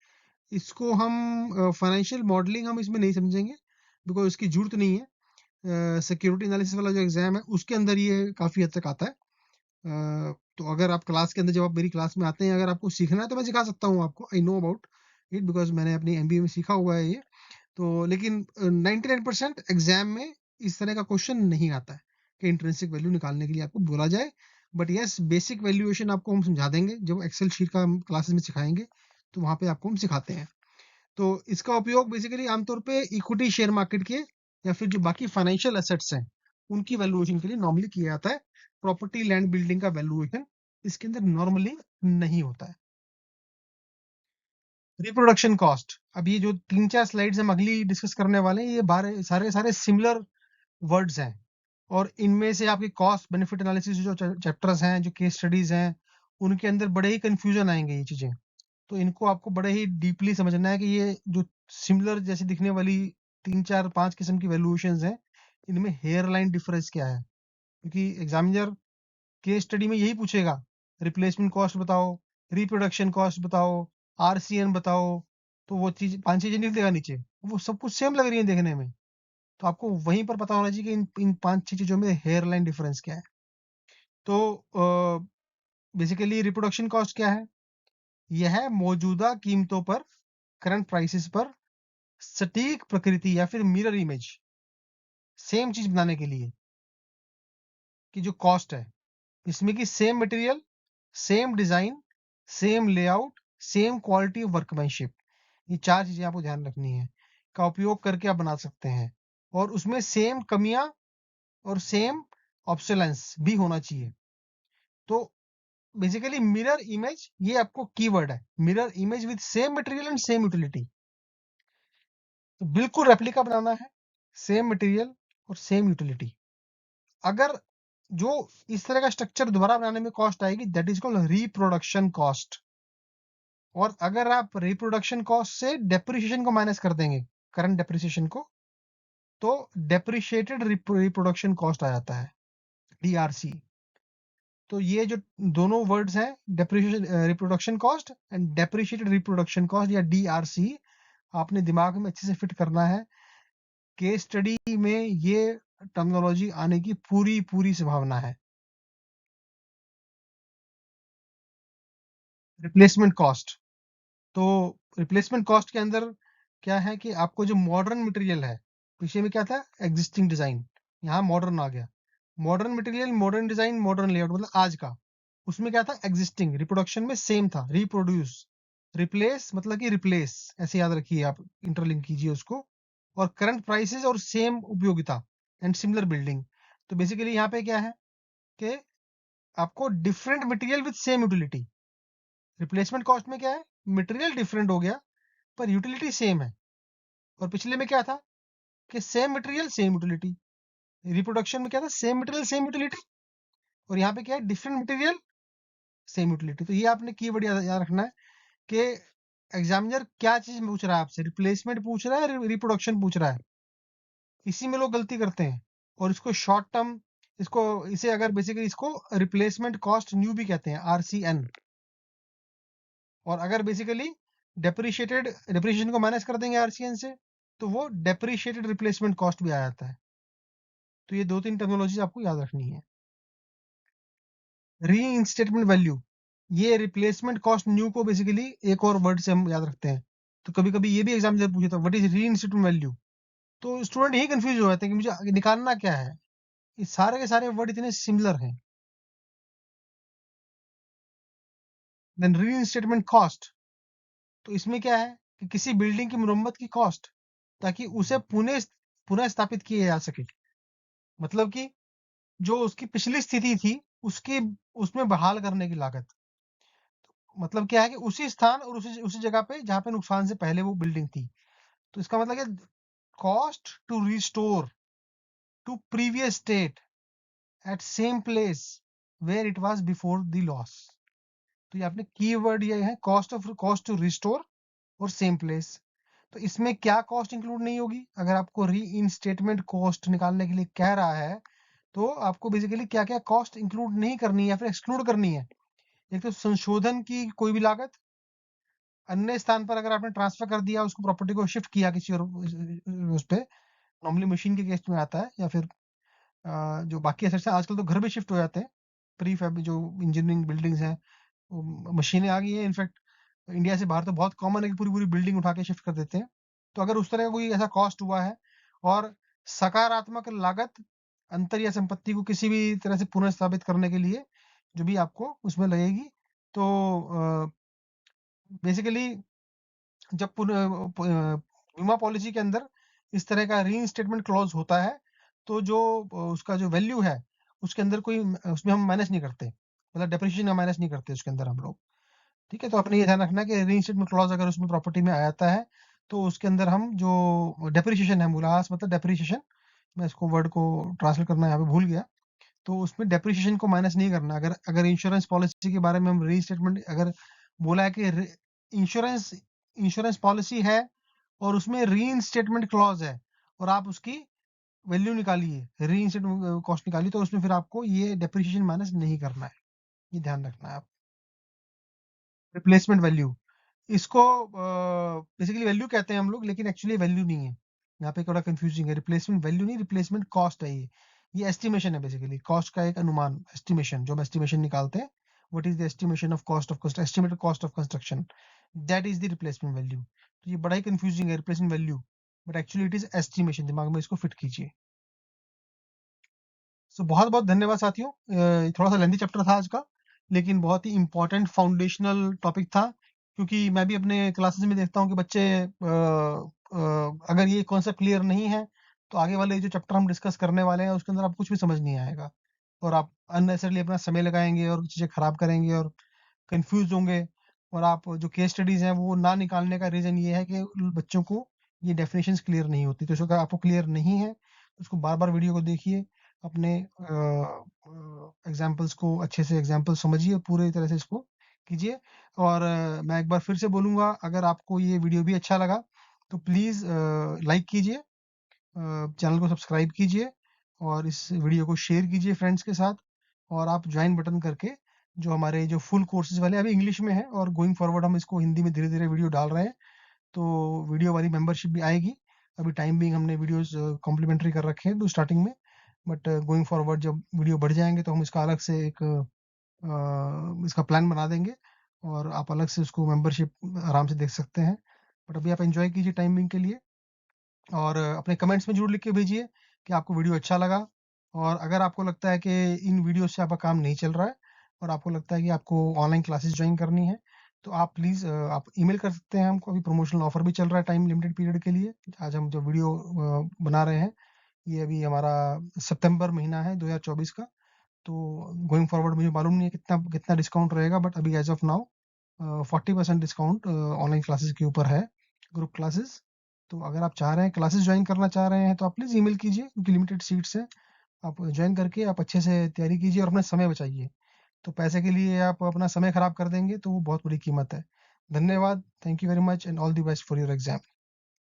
इसको हम फाइनेंशियल मॉडलिंग हम इसमें नहीं समझेंगे, बिकॉज इसकी जरूरत नहीं है। सिक्योरिटी एनालिसिस वाला जो एग्जाम है उसके अंदर ये काफी हद तक आता है। तो अगर आप क्लास के अंदर, जब आप मेरी क्लास में आते हैं, अगर आपको सीखना है तो मैं सिखा सकता हूँ आपको, I know about it, because मैंने अपनी एमबीए में सीखा हुआ है ये। तो लेकिन 99% एग्जाम में इस तरह का क्वेश्चन नहीं आता है कि इंट्रिंसिक वैल्यू निकालने के लिए आपको बोला जाए। बट यस, बेसिक वैल्यूएशन आपको हम समझा देंगे जब एक्सेल शीट का हम क्लासेस में सिखाएंगे, तो वहां पे आपको हम सिखाते हैं। तो इसका उपयोग बेसिकली आमतौर पे इक्विटी शेयर मार्केट के या फिर जो बाकी फाइनेंशियल एसेट्स हैं उनकी वैल्यूएशन के लिए नॉर्मली किया जाता है। प्रॉपर्टी लैंड बिल्डिंग का वैल्यूएशन इसके अंदर नॉर्मली नहीं होता है। रिप्रोडक्शन कॉस्ट, अब ये जो 3-4 स्लाइड्स हम अगली डिस्कस करने वाले हैं, ये बारे सारे सारे सिमिलर वर्ड्स हैं। और इनमें से आपके कॉस्ट बेनिफिट एनालिसिस जो चैप्टर्स हैं, जो केस स्टडीज हैं, उनके अंदर बड़े ही कंफ्यूजन आएंगे ये चीजें। तो इनको आपको बड़े ही डीपली समझना है कि ये जो सिमिलर जैसे दिखने वाली 3-4-5 किस्म की वैल्यूएशंस हैं, इनमें हेयर लाइन डिफरेंस क्या है। क्योंकि एग्जामिनर केस स्टडी में यही पूछेगा, रिप्लेसमेंट कॉस्ट बताओ, रिप्रोडक्शन कॉस्ट बताओ, आरसीएन बताओ। तो वो चीज 5 चीजें नहीं देगा नीचे, वो सब कुछ सेम लग रही है देखने में। तो आपको वहीं पर पता होना चाहिए कि इन 5-6 चीजों में हेयर लाइन डिफरेंस क्या है। तो बेसिकली रिप्रोडक्शन कॉस्ट क्या है? यह है मौजूदा कीमतों पर, करंट प्राइसेस पर सटीक प्रकृति या फिर मिरर इमेज, सेम चीज बनाने के लिए की जो कॉस्ट है, इसमें की same material, same design, same layout, same quality of workmanship, ये 4 चीजें आपको ध्यान रखनी है, का उपयोग करके आप बना सकते हैं। और उसमें सेम कमियां और सेम ऑब्सोलेंस भी होना चाहिए। तो बेसिकली मिरर इमेज ये आपको कीवर्ड है, mirror image with same material and same utility. तो बिल्कुल रेप्लिका बनाना है, सेम मटेरियल और सेम यूटिलिटी। अगर जो इस तरह का स्ट्रक्चर दोबारा बनाने में कॉस्ट आएगी, that is called reproduction cost. और अगर आप रिप्रोडक्शन कॉस्ट से डेप्रिसिएशन को माइनस कर देंगे, करंट डेप्रिसिएशन को, तो डेप्रिशिएटेड रिप्रोडक्शन कॉस्ट आ जाता है, डीआरसी। तो ये जो दोनों वर्ड्स हैं, depreciation reproduction cost and depreciated reproduction cost या डीआरसी, आपने दिमाग में अच्छे से फिट करना है। केस स्टडी में ये टर्मिनोलॉजी आने की पूरी पूरी संभावना है। रिप्लेसमेंट कॉस्ट, तो रिप्लेसमेंट कॉस्ट के अंदर क्या है कि आपको जो मॉडर्न मटेरियल है, पीछे में क्या था, एग्जिस्टिंग डिजाइन, यहाँ मॉडर्न आ गया। Modern material, modern design, modern layout, मतलब आज का। उसमें क्या था, एग्जिस्टिंग, रिप्रोडक्शन में सेम था, रिप्रोड्यूस। रिप्लेस मतलब कि रिप्लेस, ऐसे याद रखिए आप, इंटरलिंक कीजिए उसको। और करंट प्राइसेस और सेम उपयोगिता एंड सिमिलर बिल्डिंग। तो बेसिकली यहाँ पे क्या है कि आपको different material with same utility. Replacement cost में क्या है, मटेरियल डिफरेंट हो गया पर यूटिलिटी सेम है। और पिछले में क्या था कि same material same utility. Reproduction में क्या था, सेम मटेरियल सेम यूटिलिटी। और यहाँ पे क्या है, डिफरेंट मटेरियल सेम यूटिलिटी। तो ये आपने कीवर्ड याद रखना है कि एग्जामिनर क्या चीज पूछ रहा है आपसे, रिप्लेसमेंट पूछ रहा है, रिप्रोडक्शन पूछ रहा है। इसी में लोग गलती करते हैं। और इसको शॉर्ट टर्म, इसको इसे अगर बेसिकली इसको रिप्लेसमेंट कॉस्ट न्यू भी कहते हैं, RCN। और अगर बेसिकली डेप्रिशिएशन को माइनस कर देंगे RCN से, तो वो डेप्रिशिएटेड रिप्लेसमेंट कॉस्ट भी आ जाता है। तो ये 2-3 टर्मिनोलॉजी आपको याद रखनी है। रीइंस्टेटमेंट वैल्यू, ये रिप्लेसमेंट कॉस्ट न्यू को बेसिकली एक और वर्ड से हम याद रखते हैं। तो कभी कभी ये भी एग्जाम जब पूछे था व्हाट इज रीइंस्टेटमेंट वैल्यू, तो स्टूडेंट यही कंफ्यूज हो जाते हैं कि मुझे आगे निकालना क्या है। ये सारे के सारे वर्ड इतने सिमिलर हैं। देन रीइंस्टेटमेंट कॉस्ट, तो इसमें क्या है कि किसी बिल्डिंग की मुरम्मत की कॉस्ट, ताकि उसे पुनः पुनः स्थापित किया जा सके। मतलब कि जो उसकी पिछली स्थिति थी उसकी, उसमें बहाल करने की लागत। मतलब क्या है कि उसी स्थान और उसी जगह पे जहां पे नुकसान से पहले वो बिल्डिंग थी। तो इसका मतलब है cost to restore to previous state at same place where it was before the loss. तो ये आपने कीवर्ड ये है, कॉस्ट टू रिस्टोर और सेम प्लेस। तो इसमें क्या कॉस्ट इंक्लूड नहीं होगी? अगर आपको री इनस्टेटमेंट कॉस्ट निकालने के लिए कह रहा है, तो आपको बेसिकली क्या क्या कॉस्ट इंक्लूड नहीं करनी है या फिर एक्सक्लूड करनी है। एक तो संशोधन की कोई भी लागत, अन्य स्थान पर अगर आपने ट्रांसफर कर दिया, उसको प्रॉपर्टी को शिफ्ट किया किसी और उस पे, नॉर्मली मशीन के केस में आता है, या फिर जो बाकी एसेट्स हैं, आजकल तो घर भी शिफ्ट हो जाते हैं। प्री फैब जो इंजीनियरिंग बिल्डिंग्स हैं, मशीनें आ गई हैं। इनफैक्ट इंडिया से बाहर तो बहुत कॉमन है कि पूरी पूरी बिल्डिंग उठा के शिफ्ट कर देते हैं। तो अगर उस तरह का कोई ऐसा कॉस्ट हुआ है, और सकारात्मक लागत अंतर या संपत्ति को किसी भी तरह से पुनर्स्थापित करने के लिए जो भी आपको उसमें लगेगी, तो बेसिकली जब बीमा पॉलिसी के अंदर इस तरह का रीइंस्टेटमेंट क्लॉज होता है, तो जो उसका जो वैल्यू है उसके अंदर कोई उसमें हम माइनस नहीं करते, मतलब डेप्रिसिएशन माइनस नहीं करते उसके अंदर हम लोग। ठीक है, तो अपने ये ध्यान रखना है कि रीइंस्टेटमेंट क्लॉज अगर उसमें प्रॉपर्टी में आ जाता है, तो उसके अंदर हम जो डेप्रिसिएशन है, मूल्यह्रास मतलब डेप्रिसिएशन, मैं इसको वर्ड को ट्रांसलेट करना यहाँ पे भूल गया, तो उसमें डेप्रिसिएशन को माइनस नहीं करना। अगर अगर इंश्योरेंस पॉलिसी के बारे में हम रीस्टेटमेंट अगर बोला है कि इंश्योरेंस इंश्योरेंस पॉलिसी है और उसमें रीइंस्टेटमेंट क्लॉज है, और आप उसकी वैल्यू निकालिए, रीइंस्टेटमेंट कॉस्ट निकालिए, तो उसमें फिर आपको ये डेप्रिसिएशन माइनस नहीं करना है। ये ध्यान रखना है आप। रिप्लेसमेंट वैल्यू, इसको बेसिकली वैल्यू कहते हैं हम लोग, लेकिन एक्चुअली वैल्यू नहीं है। यहाँ पे थोड़ा कंफ्यूजिंग है, रिप्लेसमेंट वैल्यू नहीं, रिप्लेसमेंट कॉस्ट है ये एस्टिमेशन है, बेसिकली कॉस्ट का एक अनुमान, एस्टिमेशन, जो हम एस्टिमेशन निकालते हैं, what is the estimation of cost of estimated cost of construction, that is the replacement value. तो ये बड़ा ही कंफ्यूजिंग है, replacement value, but actually it is estimation. दिमाग में इसको फिट कीजिए। सो बहुत बहुत धन्यवाद साथियों। थोड़ा सा लेंथी चैप्टर था आज का, लेकिन बहुत ही इंपॉर्टेंट फाउंडेशनल टॉपिक था, क्योंकि मैं भी अपने क्लासेस में देखता हूँ कि बच्चे अगर ये कॉन्सेप्ट क्लियर नहीं है, तो आगे वाले जो चैप्टर हम डिस्कस करने वाले हैं उसके अंदर आपको कुछ भी समझ नहीं आएगा, और आप अननेसेसरली अपना समय लगाएंगे और चीज़ें खराब करेंगे और कंफ्यूज होंगे। और आप जो केस स्टडीज हैं वो ना निकालने का रीजन ये है कि बच्चों को ये डेफिनेशंस क्लियर नहीं होती। तो इसको अगर आपको क्लियर नहीं है, तो उसको बार बार वीडियो को देखिए, अपने एग्जाम्पल्स को अच्छे से एग्जाम्पल समझिए, पूरे तरह से इसको कीजिए। और मैं एक बार फिर से बोलूँगा, अगर आपको ये वीडियो भी अच्छा लगा तो प्लीज़ लाइक कीजिए, चैनल को सब्सक्राइब कीजिए, और इस वीडियो को शेयर कीजिए फ्रेंड्स के साथ। और आप ज्वाइन बटन करके जो हमारे जो फुल कोर्सेज वाले अभी इंग्लिश में है, और गोइंग फॉरवर्ड हम इसको हिंदी में धीरे धीरे वीडियो डाल रहे हैं, तो वीडियो वाली मेंबरशिप भी आएगी। अभी टाइम बिंग हमने वीडियोस कॉम्प्लीमेंट्री कर रखे हैं तो स्टार्टिंग में, बट गोइंग फॉरवर्ड जब वीडियो बढ़ जाएंगे तो हम इसका अलग से एक इसका प्लान बना देंगे, और आप अलग से उसको मेंबरशिप आराम से देख सकते हैं। बट अभी आप एंजॉय कीजिए टाइम बिंग के लिए, और अपने कमेंट्स में जरूर लिख के भेजिए कि आपको वीडियो अच्छा लगा। और अगर आपको लगता है कि इन वीडियो से आपका काम नहीं चल रहा है, और आपको लगता है कि आपको ऑनलाइन क्लासेस ज्वाइन करनी है, तो आप प्लीज़ आप ईमेल कर सकते हैं हमको। अभी प्रमोशनल ऑफर भी चल रहा है टाइम लिमिटेड पीरियड के लिए। आज हम जो वीडियो बना रहे हैं, ये अभी हमारा सितंबर महीना है 2024 का। तो गोइंग फॉरवर्ड मुझे मालूम नहीं है कितना कितना डिस्काउंट रहेगा, बट अभी as of now 40% discount online classes के ऊपर है, ग्रुप क्लासेस। तो अगर आप चाह रहे हैं, क्लासेस ज्वाइन करना चाह रहे हैं, तो आप प्लीज़ ईमेल कीजिए, क्योंकि लिमिटेड सीट्स है। आप ज्वाइन करके आप अच्छे से तैयारी कीजिए और अपना समय बचाइए। तो पैसे के लिए आप अपना समय खराब कर देंगे तो वो बहुत बड़ी कीमत है। धन्यवाद, thank you very much and all the best for your exam.